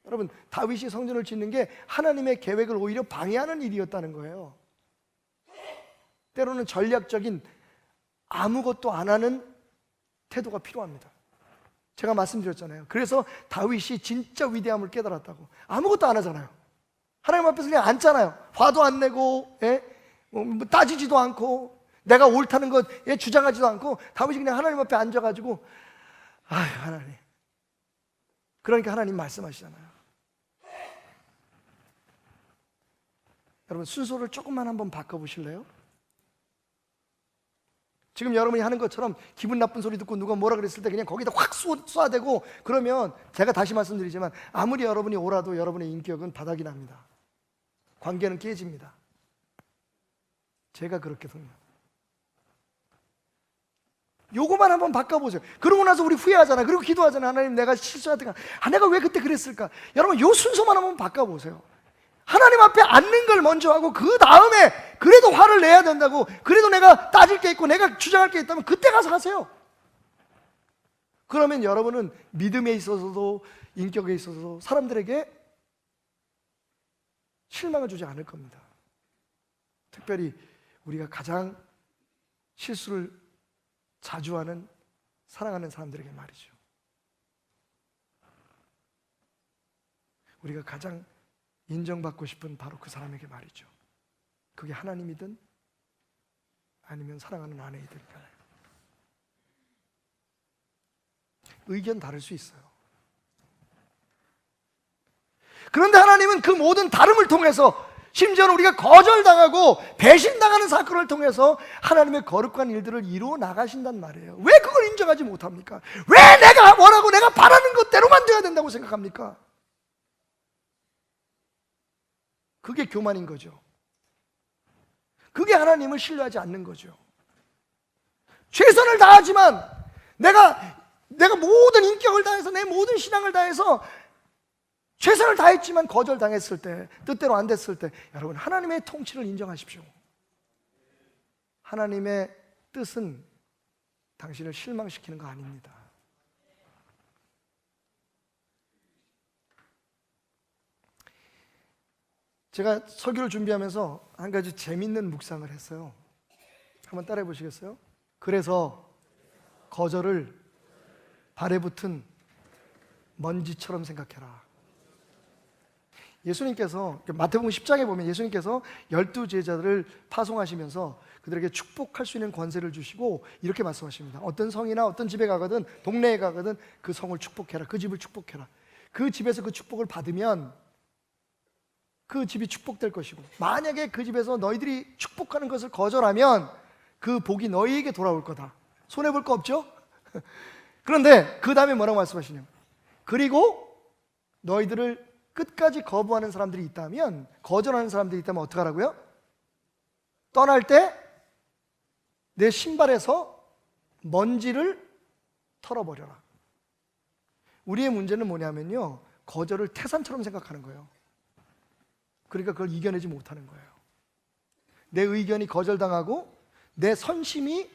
S4: 여러분, 다윗이 성전을 짓는 게 하나님의 계획을 오히려 방해하는 일이었다는 거예요. 때로는 전략적인 아무것도 안 하는 태도가 필요합니다. 제가 말씀드렸잖아요. 그래서 다윗이 진짜 위대함을 깨달았다고. 아무것도 안 하잖아요. 하나님 앞에서 그냥 앉잖아요. 화도 안 내고, 뭐 따지지도 않고, 내가 옳다는 것에 주장하지도 않고, 다윗이 그냥 하나님 앞에 앉아가지고, 아유, 하나님. 그러니까 하나님 말씀하시잖아요. 여러분, 순서를 조금만 한번 바꿔보실래요? 지금 여러분이 하는 것처럼 기분 나쁜 소리 듣고 누가 뭐라 그랬을 때 그냥 거기다 확 쏴대고 그러면 제가 다시 말씀드리지만 아무리 여러분이 옳아도 여러분의 인격은 바닥이 납니다. 관계는 깨집니다. 제가 그렇거든요. 요거만 한번 바꿔보세요. 그러고 나서 우리 후회하잖아요. 그리고 기도하잖아요. 하나님, 내가 실수했다가 내가 왜 그때 그랬을까? 여러분, 요 순서만 한번 바꿔보세요. 하나님 앞에 앉는 걸 먼저 하고 그 다음에 그래도 화를 내야 된다고, 그래도 내가 따질 게 있고 내가 주장할 게 있다면 그때 가서 하세요. 그러면 여러분은 믿음에 있어서도 인격에 있어서도 사람들에게 실망을 주지 않을 겁니다. 특별히 우리가 가장 실수를 자주 하는 사랑하는 사람들에게 말이죠. 우리가 가장 인정받고 싶은 바로 그 사람에게 말이죠. 그게 하나님이든 아니면 사랑하는 아내이든가요. 의견 다를 수 있어요. 그런데 하나님은 그 모든 다름을 통해서, 심지어는 우리가 거절당하고 배신당하는 사건을 통해서 하나님의 거룩한 일들을 이루어 나가신단 말이에요. 왜 그걸 인정하지 못합니까? 왜 내가 원하고 내가 바라는 것대로만 돼야 된다고 생각합니까? 그게 교만인 거죠. 그게 하나님을 신뢰하지 않는 거죠. 최선을 다하지만 내가 모든 인격을 다해서 내 모든 신앙을 다해서 최선을 다했지만 거절당했을 때, 뜻대로 안 됐을 때, 여러분, 하나님의 통치를 인정하십시오. 하나님의 뜻은 당신을 실망시키는 거 아닙니다. 제가 설교를 준비하면서 한 가지 재밌는 묵상을 했어요. 한번 따라해 보시겠어요? 그래서 거절을 발에 붙은 먼지처럼 생각해라. 예수님께서 마태복음 10장에 보면 예수님께서 12제자들을 파송하시면서 그들에게 축복할 수 있는 권세를 주시고 이렇게 말씀하십니다. 어떤 성이나 어떤 집에 가거든, 동네에 가거든 그 성을 축복해라. 그 집을 축복해라. 그 집에서 그 축복을 받으면 그 집이 축복될 것이고, 만약에 그 집에서 너희들이 축복하는 것을 거절하면 그 복이 너희에게 돌아올 거다. 손해볼 거 없죠? 그런데 그 다음에 뭐라고 말씀하시냐면, 그리고 너희들을 끝까지 거부하는 사람들이 있다면, 거절하는 사람들이 있다면 어떻게 하라고요? 떠날 때 내 신발에서 먼지를 털어버려라. 우리의 문제는 뭐냐면요, 거절을 태산처럼 생각하는 거예요. 그러니까 그걸 이겨내지 못하는 거예요. 내 의견이 거절당하고 내 선심이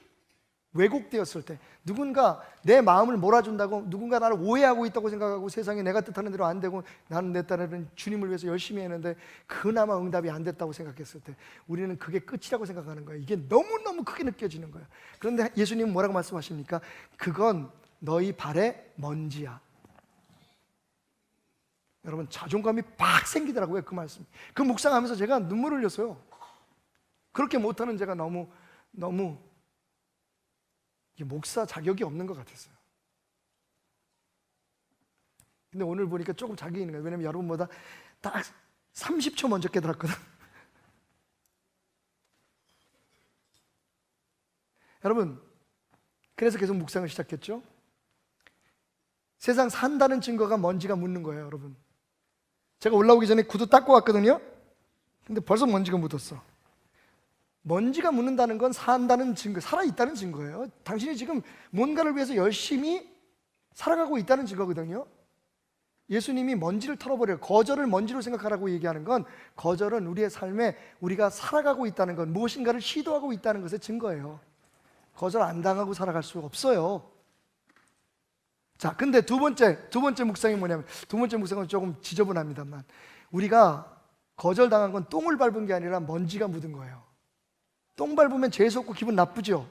S4: 왜곡되었을 때, 누군가 내 마음을 몰아준다고, 누군가 나를 오해하고 있다고 생각하고 세상에 내가 뜻하는 대로 안 되고 나는 내 딴에는 주님을 위해서 열심히 했는데 그나마 응답이 안 됐다고 생각했을 때 우리는 그게 끝이라고 생각하는 거예요. 이게 너무너무 크게 느껴지는 거예요. 그런데 예수님은 뭐라고 말씀하십니까? 그건 너희 발의 먼지야. 여러분, 자존감이 팍 생기더라고요, 그 말씀. 그 묵상하면서 제가 눈물을 흘렸어요. 그렇게 못하는 제가 너무 목사 자격이 없는 것 같았어요. 근데 오늘 보니까 조금 자격이 있는 거예요. 왜냐면 여러분보다 딱 30초 먼저 깨달았거든. 여러분, 그래서 계속 묵상을 시작했죠. 세상 산다는 증거가 먼지가 묻는 거예요, 여러분. 제가 올라오기 전에 구두 닦고 왔거든요. 근데 벌써 먼지가 묻었어. 먼지가 묻는다는 건 산다는 증거, 살아있다는 증거예요. 당신이 지금 뭔가를 위해서 열심히 살아가고 있다는 증거거든요. 예수님이 먼지를 털어버려요. 거절을 먼지로 생각하라고 얘기하는 건, 거절은 우리의 삶에 우리가 살아가고 있다는 건, 무엇인가를 시도하고 있다는 것의 증거예요. 거절 안 당하고 살아갈 수 없어요. 자, 근데 두 번째 묵상이 뭐냐면, 두 번째 묵상은 조금 지저분합니다만, 우리가 거절당한 건 똥을 밟은 게 아니라 먼지가 묻은 거예요. 똥 밟으면 재수없고 기분 나쁘죠.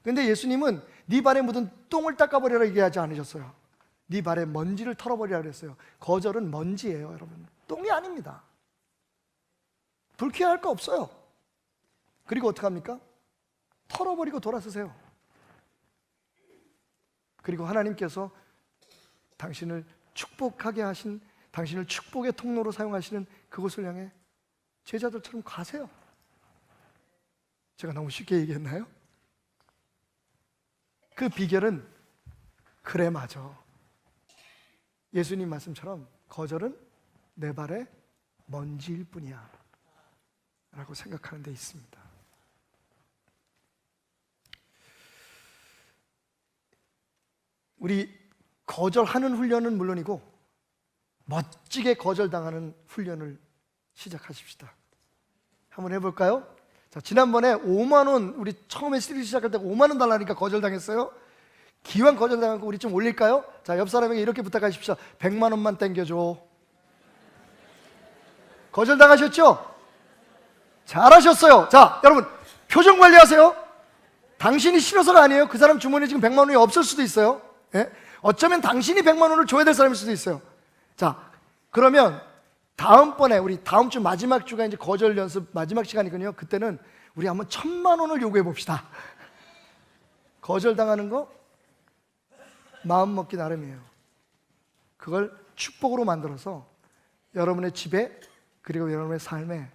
S4: 근데 예수님은 네 발에 묻은 똥을 닦아버리라 얘기하지 않으셨어요. 네 발에 먼지를 털어버리라 그랬어요. 거절은 먼지예요, 여러분. 똥이 아닙니다. 불쾌할 거 없어요. 그리고 어떡합니까? 털어버리고 돌아서세요. 그리고 하나님께서 당신을 축복하게 하신, 당신을 축복의 통로로 사용하시는 그곳을 향해 제자들처럼 가세요. 제가 너무 쉽게 얘기했나요? 그 비결은, 그래, 맞아, 예수님 말씀처럼 거절은 내 발에 먼지일 뿐이야 라고 생각하는 데 있습니다. 우리 거절하는 훈련은 물론이고 멋지게 거절당하는 훈련을 시작하십시다. 한번 해볼까요? 자, 지난번에 5만 원, 우리 처음에 시리즈 시작할 때 5만 원 달라니까 거절당했어요. 기왕 거절당한 거 우리 좀 올릴까요? 자, 옆 사람에게 이렇게 부탁하십시오. 100만 원만 땡겨줘. 거절당하셨죠? 잘하셨어요. 자, 여러분, 표정 관리하세요. 당신이 싫어서가 아니에요. 그 사람 주머니에 지금 100만 원이 없을 수도 있어요. 예? 어쩌면 당신이 100만 원을 줘야 될 사람일 수도 있어요. 자, 그러면 다음번에, 우리 다음 주 마지막 주가 이제 거절 연습 마지막 시간이거든요. 그때는 우리 한번 1000만 원을 요구해 봅시다. 거절당하는 거 마음 먹기 나름이에요. 그걸 축복으로 만들어서 여러분의 집에, 그리고 여러분의 삶에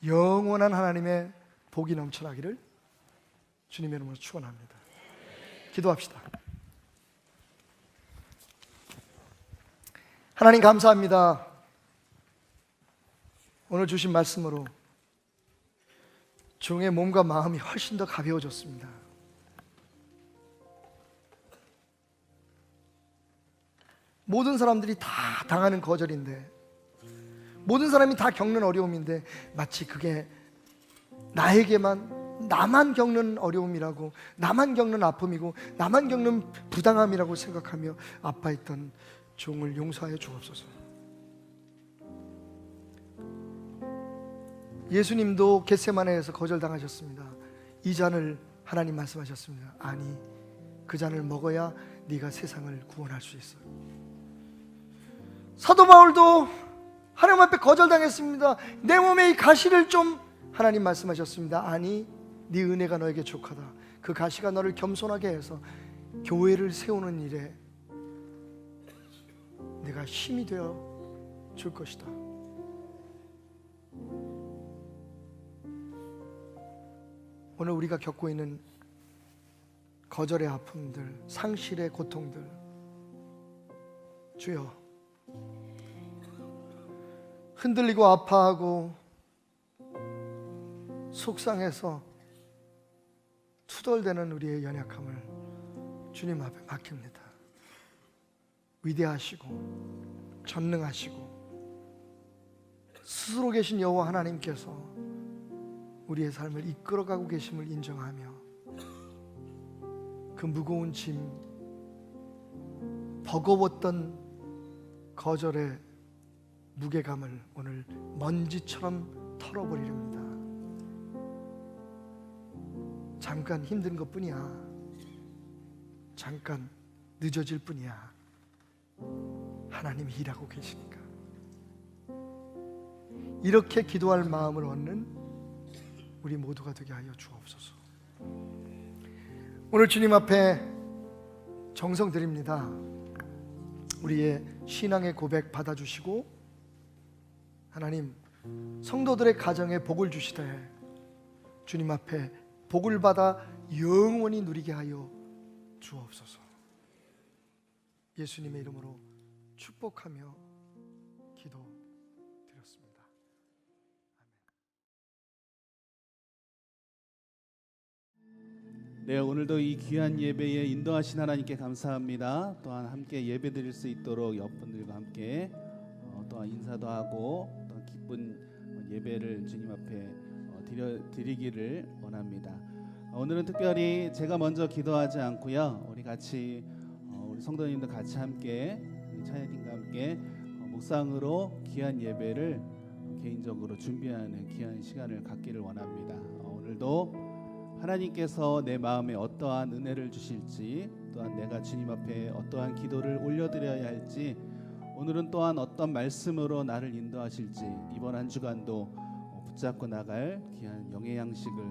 S4: 영원한 하나님의 복이 넘쳐나기를 주님의 이름으로 축원합니다. 기도합시다. 하나님, 감사합니다. 오늘 주신 말씀으로 종의 몸과 마음이 훨씬 더 가벼워졌습니다. 모든 사람들이 다 당하는 거절인데, 모든 사람이 다 겪는 어려움인데, 마치 그게 나만 겪는 어려움이라고, 나만 겪는 아픔이고, 나만 겪는 부당함이라고 생각하며 아파했던 종을 용서하여 주옵소서. 예수님도 겟세마네에서 거절당하셨습니다. 이 잔을 하나님 말씀하셨습니다. 아니, 그 잔을 먹어야 네가 세상을 구원할 수 있어. 사도 바울도 하나님 앞에 거절당했습니다. 내 몸에 이 가시를 좀, 하나님 말씀하셨습니다. 아니, 네 은혜가 너에게 족하다. 그 가시가 너를 겸손하게 해서 교회를 세우는 일에 내가 힘이 되어 줄 것이다. 오늘 우리가 겪고 있는 거절의 아픔들, 상실의 고통들, 주여, 흔들리고 아파하고 속상해서 투덜대는 우리의 연약함을 주님 앞에 맡깁니다. 위대하시고 전능하시고 스스로 계신 여호와 하나님께서 우리의 삶을 이끌어가고 계심을 인정하며 그 무거운 짐, 버거웠던 거절의 무게감을 오늘 먼지처럼 털어버리렵니다. 잠깐 힘든 것뿐이야. 잠깐 늦어질 뿐이야. 하나님이 일하고 계시니까. 이렇게 기도할 마음을 얻는 우리 모두가 되게 하여 주옵소서. 오늘 주님 앞에 정성 드립니다. 우리의 신앙의 고백 받아주시고 하나님, 성도들의 가정에 복을 주시되 주님 앞에 복을 받아 영원히 누리게 하여 주옵소서. 예수님의 이름으로 축복하며 기도드렸습니다.
S5: 네, 오늘도 이 귀한 예배에 인도하신 하나님께 감사합니다. 또한 함께 예배드릴 수 있도록 옆분들과 함께 또한 인사도 하고 또한 기쁜 예배를 주님 앞에 드리기를 원합니다. 오늘은 특별히 제가 먼저 기도하지 않고요, 우리 같이 우리 성도님들 같이 함께 우리 찬양팀과 함께 묵상으로 귀한 예배를 개인적으로 준비하는 귀한 시간을 갖기를 원합니다. 오늘도 하나님께서 내 마음에 어떠한 은혜를 주실지, 또한 내가 주님 앞에 어떠한 기도를 올려드려야 할지, 오늘은 또한 어떤 말씀으로 나를 인도하실지, 이번 한 주간도 붙잡고 나갈 귀한 영의 양식을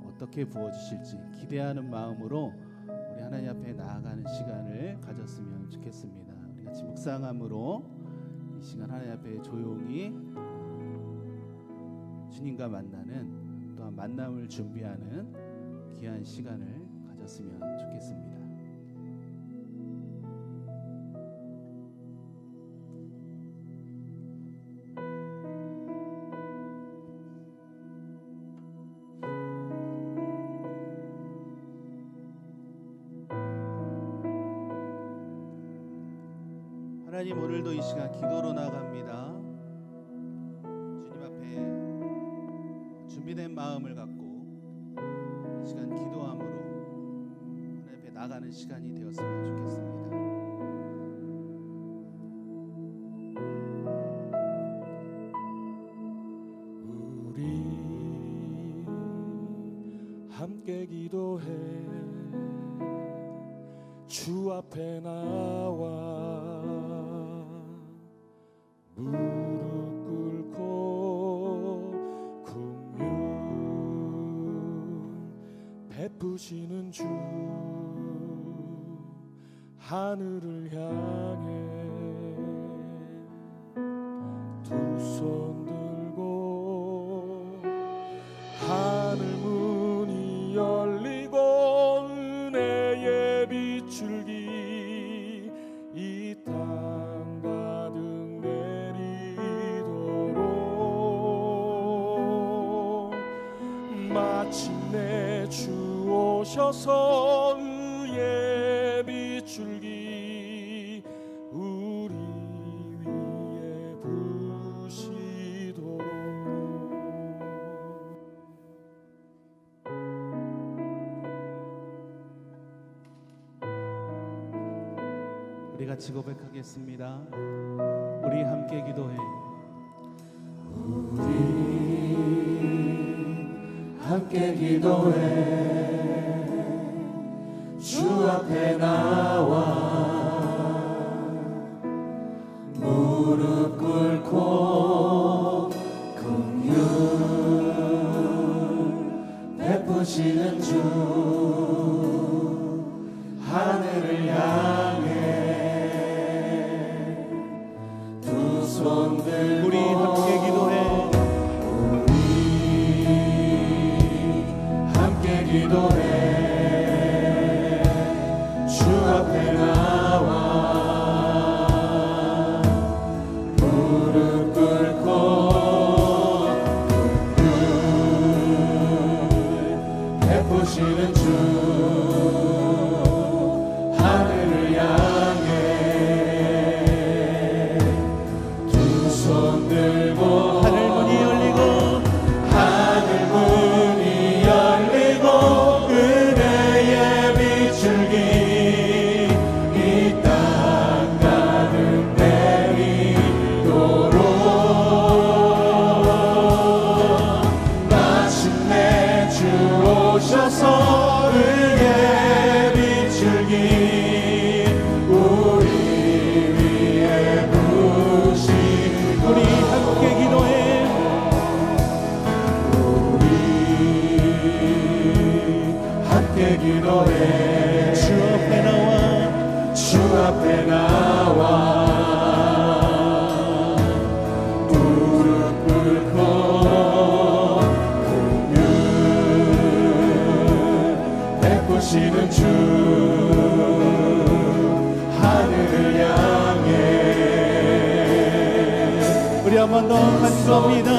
S5: 어떻게 부어주실지 기대하는 마음으로 우리 하나님 앞에 나아가는 시간을 가졌으면 좋겠습니다. 우리 같이 묵상함으로 이 시간 하나님 앞에 조용히 주님과 만나는, 또한 만남을 준비하는 귀한 시간을 가졌으면 좋겠습니다. 하나님, 오늘도 이 시간 기도로 나갑니다. 주님 앞에 준비된 마음을 갖고 이 시간 기도함으로 하나님 앞에 나가는 시간이 되었으면 좋겠습니다.
S6: 우리 함께 기도해 주 앞에 나와 무릎 꿇고 긍휼 베푸시는 주 하늘을 향해 두 손 들고 하늘 문이 열리고 은혜의 비출기 이 땅 가득 내리도록 마침내 주 오셔서 의의 비출기 우리 위에 부시도록.
S5: 우리 같이 고백하겠습니다. 우리 함께 기도해.
S6: 함께 기도해 주 앞에 나와 무릎 꿇고 긍휼 베푸시는 주 하늘을 향해 두 손 들고
S5: 우리 함께 기도해.
S6: 기도해 주 앞에 나와 무릎 꿇고 긍휼 베푸시는 주 하늘을 향해 두 손 나와 무릎 꿇고 긍휼 베푸시는 주 하늘을 향해
S5: 우리 한 번 더 간구합니다.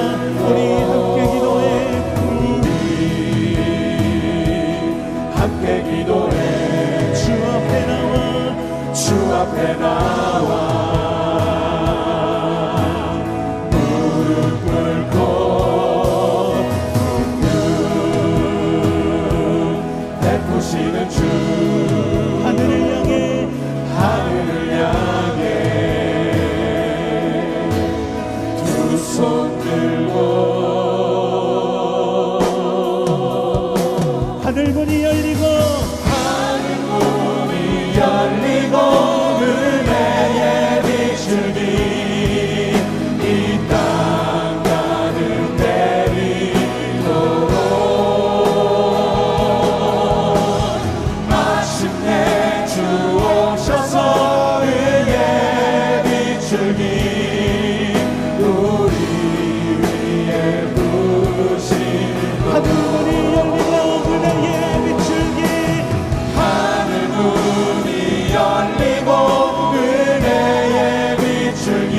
S5: 우리 함께 기도해.
S6: 함께 기도해
S5: 주 앞에 나와
S6: 주 앞에 나와 무릎 꿇고 긍휼 베푸시는 주
S5: 하늘을 향해
S6: 하늘을 향해 두 손 들고
S5: 하늘 문이 열리고
S6: 열리고 은혜의 비추기 이 땅 가득 내리도록 마침내 주 오셔서 의의 비추기 우리 위에 부신
S5: 하늘 문이 열리고 은혜의 비추기
S6: 하늘 문이 열리고 은혜의 비추기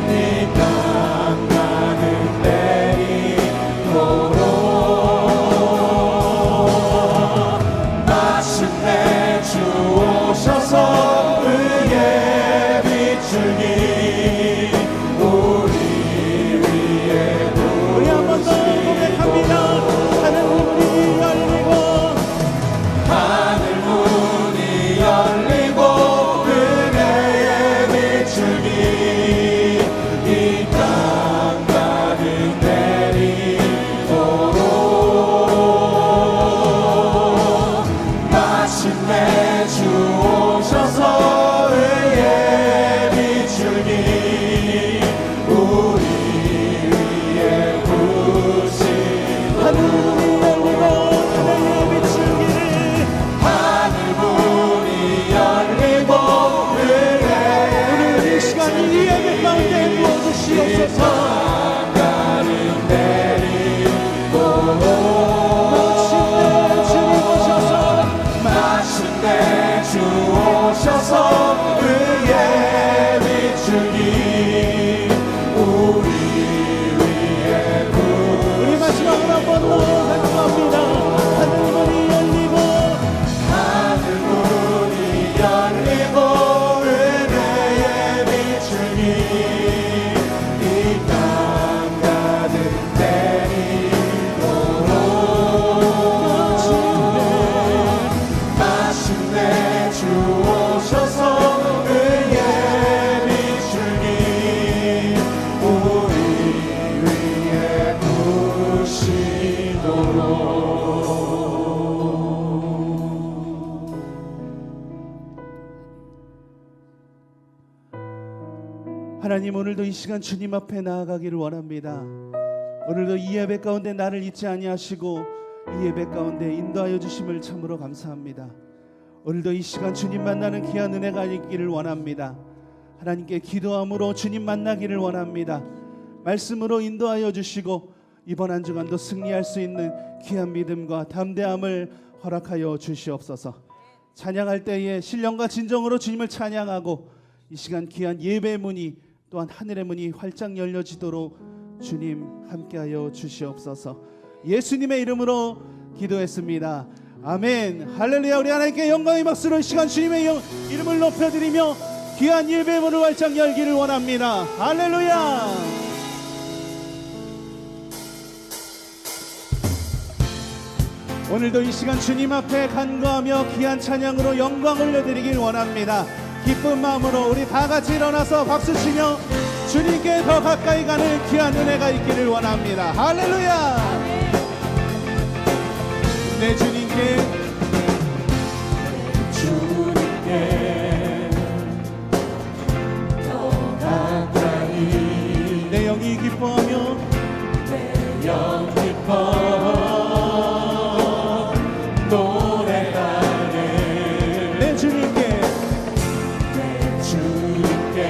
S6: 이 땅 가득 내리도록 마침내 주 오셔서 의의 비추기 우리 위에
S5: 우리 한 번 더 고백합니다. 하늘 문이 열리고
S6: 하늘 문이 열리고 은혜의 비추기 이 땅 가득 내리도록 마침내 주 오셔서 의의 비추기 우리 위에 부신
S5: 하늘 문이 열리고 은혜의 비추기
S6: 하늘 문이 열리고 은혜의
S5: 오늘 이 시간 이 예배 가운데 부어주시옵소서.
S6: 가득 내리도록
S5: 마침내 주님 오셔서
S6: 마침내 주 오셔서 의의 비추기 우리 위에
S5: 우리 마지막으로 한 번 더 간구합니다. 하늘 문이 열리고
S6: 하늘 문이 열리고 은혜의 비추기 이 땅 가득 내리도록 마침내 주 오셔서 의의 비추기 우리 위에 부시도록
S5: 하나님, 오늘도 이 시간 주님 앞에 나아가기를 원합니다. 오늘도 이 예배 가운데 나를 잊지 아니하시고 이 예배 가운데 인도하여 주심을 참으로 감사합니다. 오늘도 이 시간 주님 만나는 귀한 은혜가 있기를 원합니다. 하나님께 기도함으로 주님 만나기를 원합니다. 말씀으로 인도하여 주시고 이번 한 주간도 승리할 수 있는 귀한 믿음과 담대함을 허락하여 주시옵소서. 찬양할 때에 신령과 진정으로 주님을 찬양하고 이 시간 귀한 예배의 문이 또한 하늘의 문이 활짝 열려지도록 주님 함께하여 주시옵소서. 예수님의 이름으로 기도했습니다. 아멘. 할렐루야. 우리 하나님께 영광의 박수로 이 시간 주님의 이름을 높여드리며 귀한 예배의 문을 활짝 열기를 원합니다. 할렐루야. 오늘도 이 시간 주님 앞에 간구하며 귀한 찬양으로 영광 올려드리길 원합니다. 기쁜 마음으로 우리 다 같이 일어나서 박수치며 주님께 더 가까이 가는 귀한 은혜가 있기를 원합니다. 할렐루야. 내 주님께
S6: 더 가까이
S5: 내 영이 기뻐하며
S6: 내 영 기뻐 노래하네
S5: 내 주님께
S6: 주님께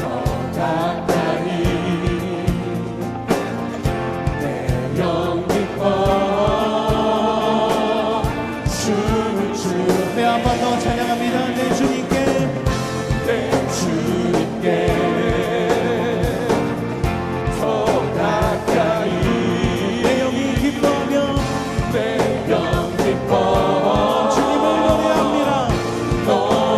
S6: 더 가까이 내 영 기뻐 춤을 추네.
S5: 네, 한 번 더 찬양합니다. 내 주님께
S6: 내 주님께 더 가까이
S5: 내 영이 기뻐하며
S6: 내 영 기뻐
S5: 주님을 노래합니다.
S6: 노래합니다.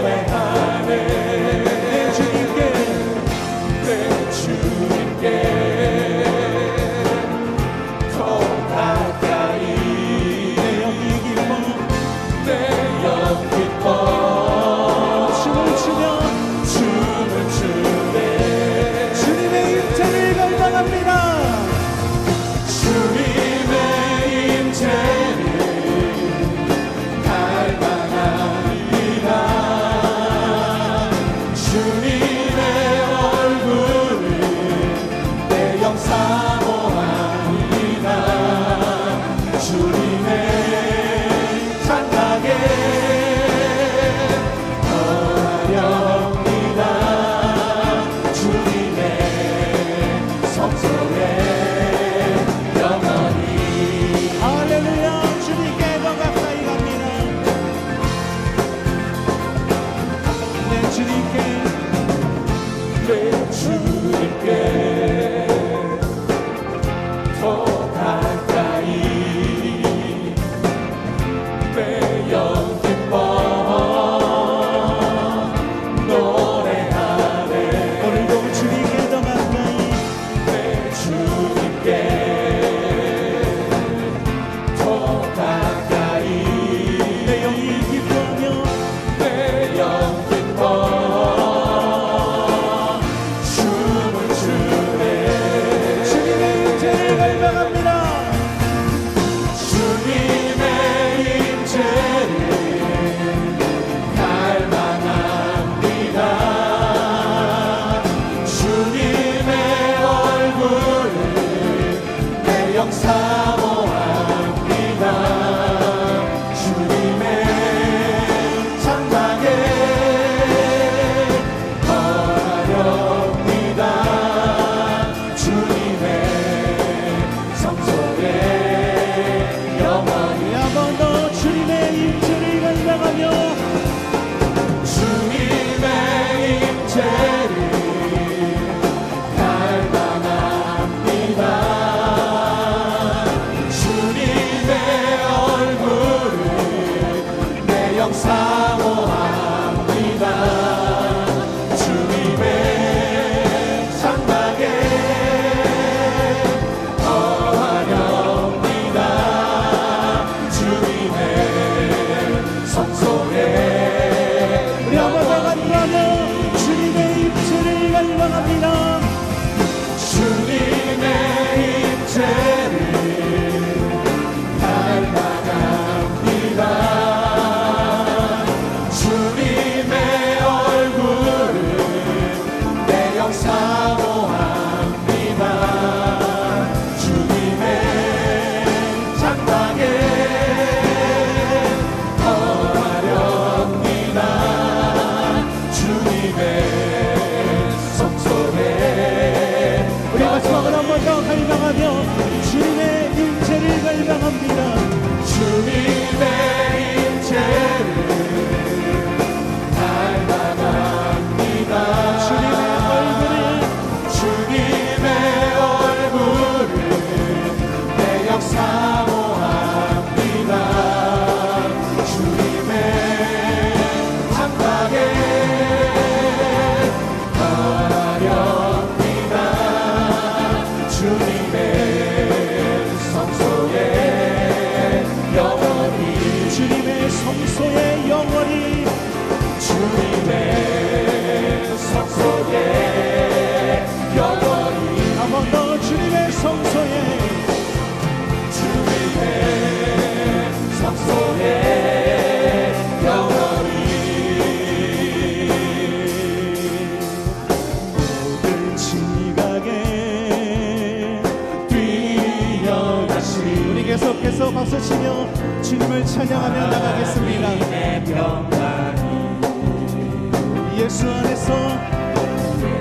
S5: 예수 안에서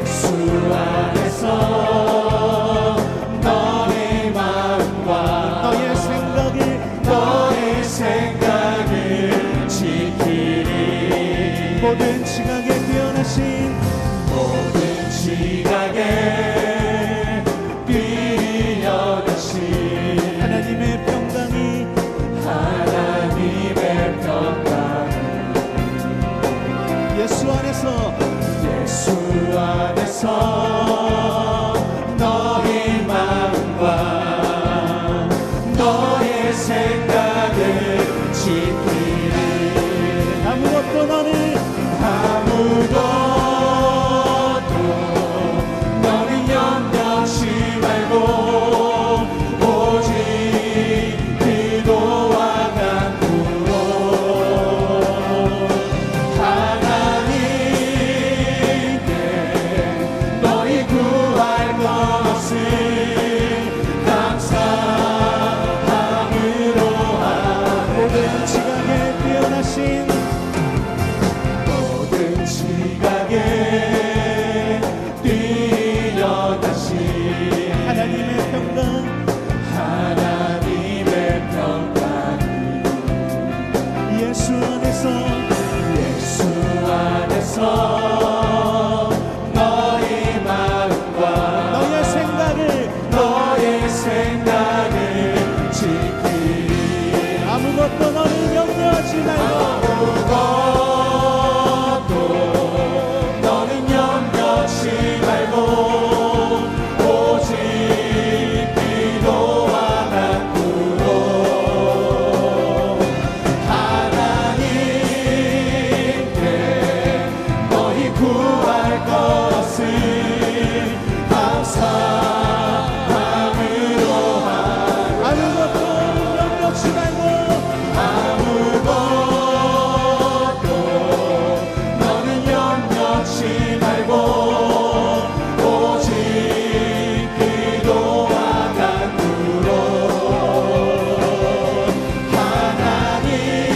S6: 예수 안에서 너의 마음과
S5: 너의
S6: 생각을 지키리.
S5: 모든 지각에 뛰어나신
S6: 뛰어나신
S5: 하나님의 평강이 예수 안에서
S6: 너의 마음과 너의 생각을 지키리.
S5: 아무것도
S6: 너는 염려치 말고 오직 기도와 간구로 하나님께 너희 구할 것을 감사함으로
S5: 모든 지각에 뛰어나신
S6: 모든 지각에 뛰어나신
S5: 하나님의 평강 예수 안에서
S6: 너의 마음과
S5: 너의
S6: 생각을 지키리.
S5: 아무것도 너를 염려하지 말고
S6: 너는 염려치 말고 오직 기도와 간구로 하나님께 너희 구할 것을 감사함으로
S5: 아무것도 염려치 말고
S6: 너는 염려치 말고 오직 기도와 간구로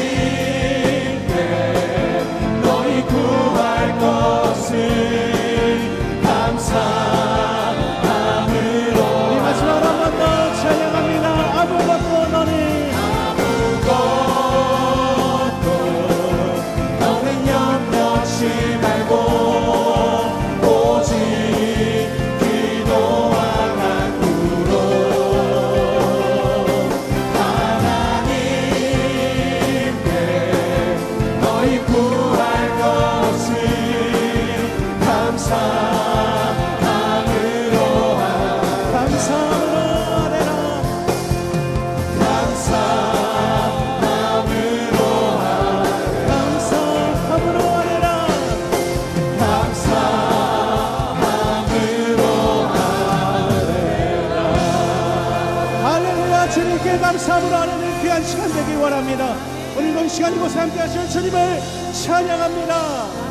S6: 하나님께 너희 구할 것을 감사함으로
S5: 우리 마지막으로 한 번 더 찬양합니다. 아무것도
S6: 너는 염려치 말고 오직 기도와 간구로 하나님께 너희 구할 것을 감사함으로
S5: 감사함으로 아뢰라. 할렐루야. 주님께 감사함으로 아뢰는 귀한 시간 되길 원합니다. 오늘도 이 시간 이곳에 함께 하실 주님을 찬양합니다.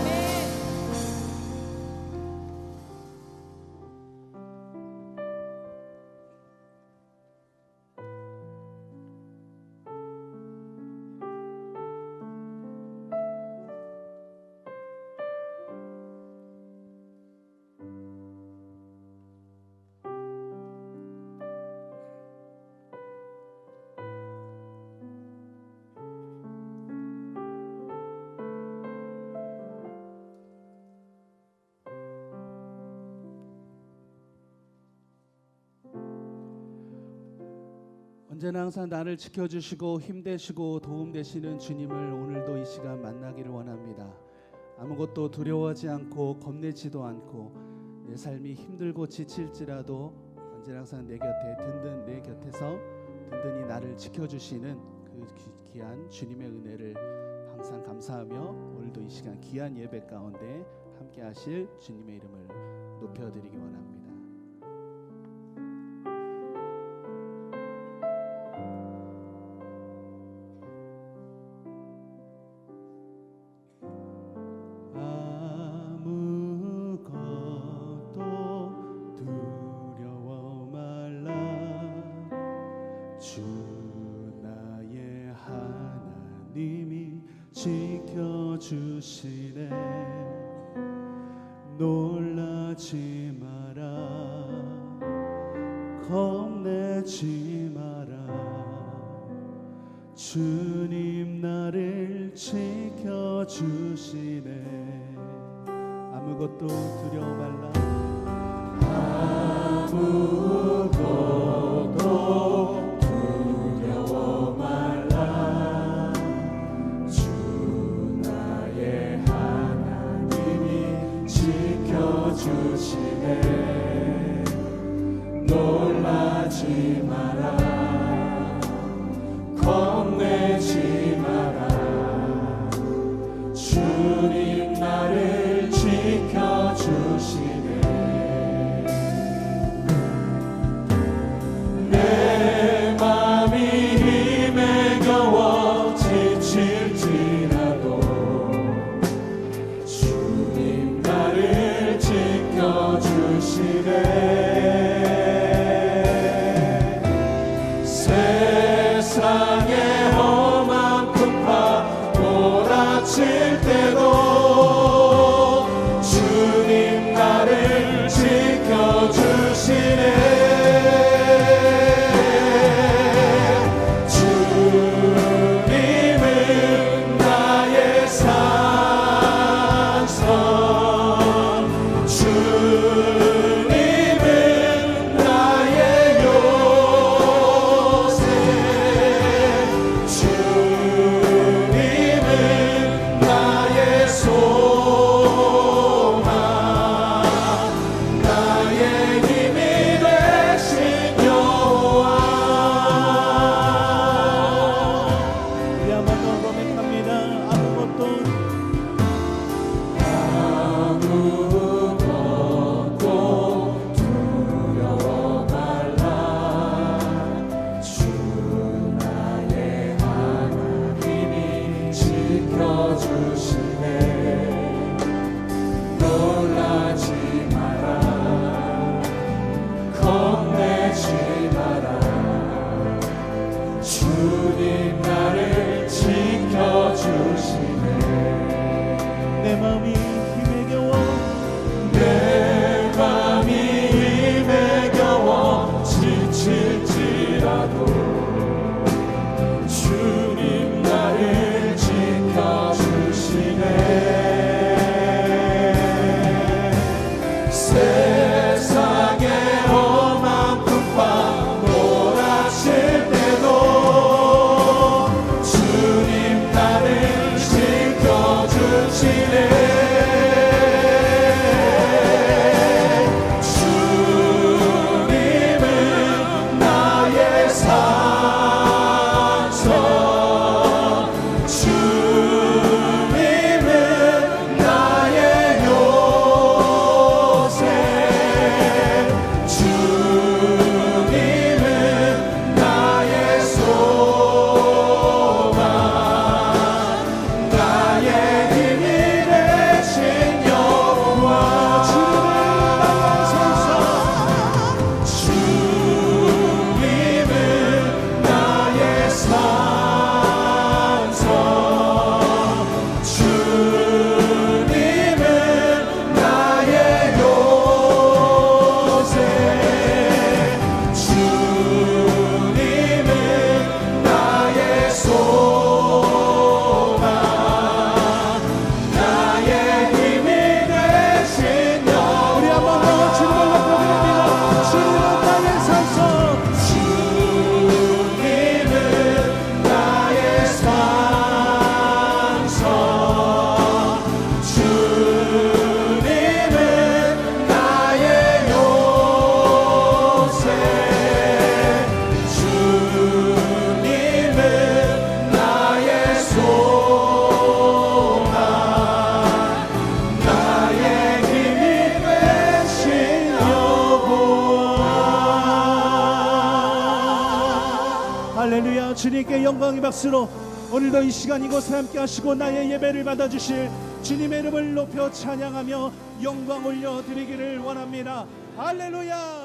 S5: 언제나 항상 나를 지켜주시고 힘되시고 도움되시는 주님을 오늘도 이 시간 만나기를 원합니다. 아무것도 두려워하지 않고 겁내지도 않고 내 삶이 힘들고 지칠지라도 언제나 항상 내 곁에서 든든히 나를 지켜주시는 그 귀한 주님의 은혜를 항상 감사하며 오늘도 이 시간 귀한 예배 가운데 함께 하실 주님의 이름을 높여드리기 원합니다. 주 나의 하나님이 지켜주시네. 놀라지 마라 겁내지 마라 주님 나를 지켜주시네 아무것도 두려워 말라
S6: 아무것도 두려워 말라 주 나의 하나님이 지켜주시네 놀라지 마라 겁내지 마라 주님 나를 지켜주시네 내 맘이 힘에 겨워 지칠지라도 주님 나를 지켜주시네 세상의 험한 풍파 몰아칠 때도 주님 나를 지켜주시네 주님은 나의 산성 주님은 나의 요새 주님은 나의 소망 나의 힘이 되신 여호와
S5: 우리 한번 더 고백합니다 아무것도
S6: 두려워 말라 주 나의 하나님이 지켜주시네 놀라지 마라 겁내지 마라 주님 나를 지켜주시네
S5: 내 마음이 힘에 겨워
S6: 내 맘이 힘에 겨워 지칠지라도 주님 나를 지켜주시네 세상의 험한 풍파 몰아칠 때도 주님 나를 지켜주시네 주님은 나의 산성 주님은 나의 요새 주님은 나의 소망 나의 힘이 되신 여호와 주님은 나의 산성 주님은 나의 요새 주님은 나의 소망 나의 힘이 되신 여호와 우리 한번 더 주님을 높여드립니다 주님은 나의 산성 주님은 나의 산성 주님은 나의 요새 주님은 나의 소망 나의 힘이 되신 여호와
S5: 할렐루야 주님께 영광의 박수로 오늘도 이 시간 이곳에 함께 하시고 나의 예배를 받아주실 주님의 이름을 높여 찬양하며 영광 올려드리기를 원합니다 할렐루야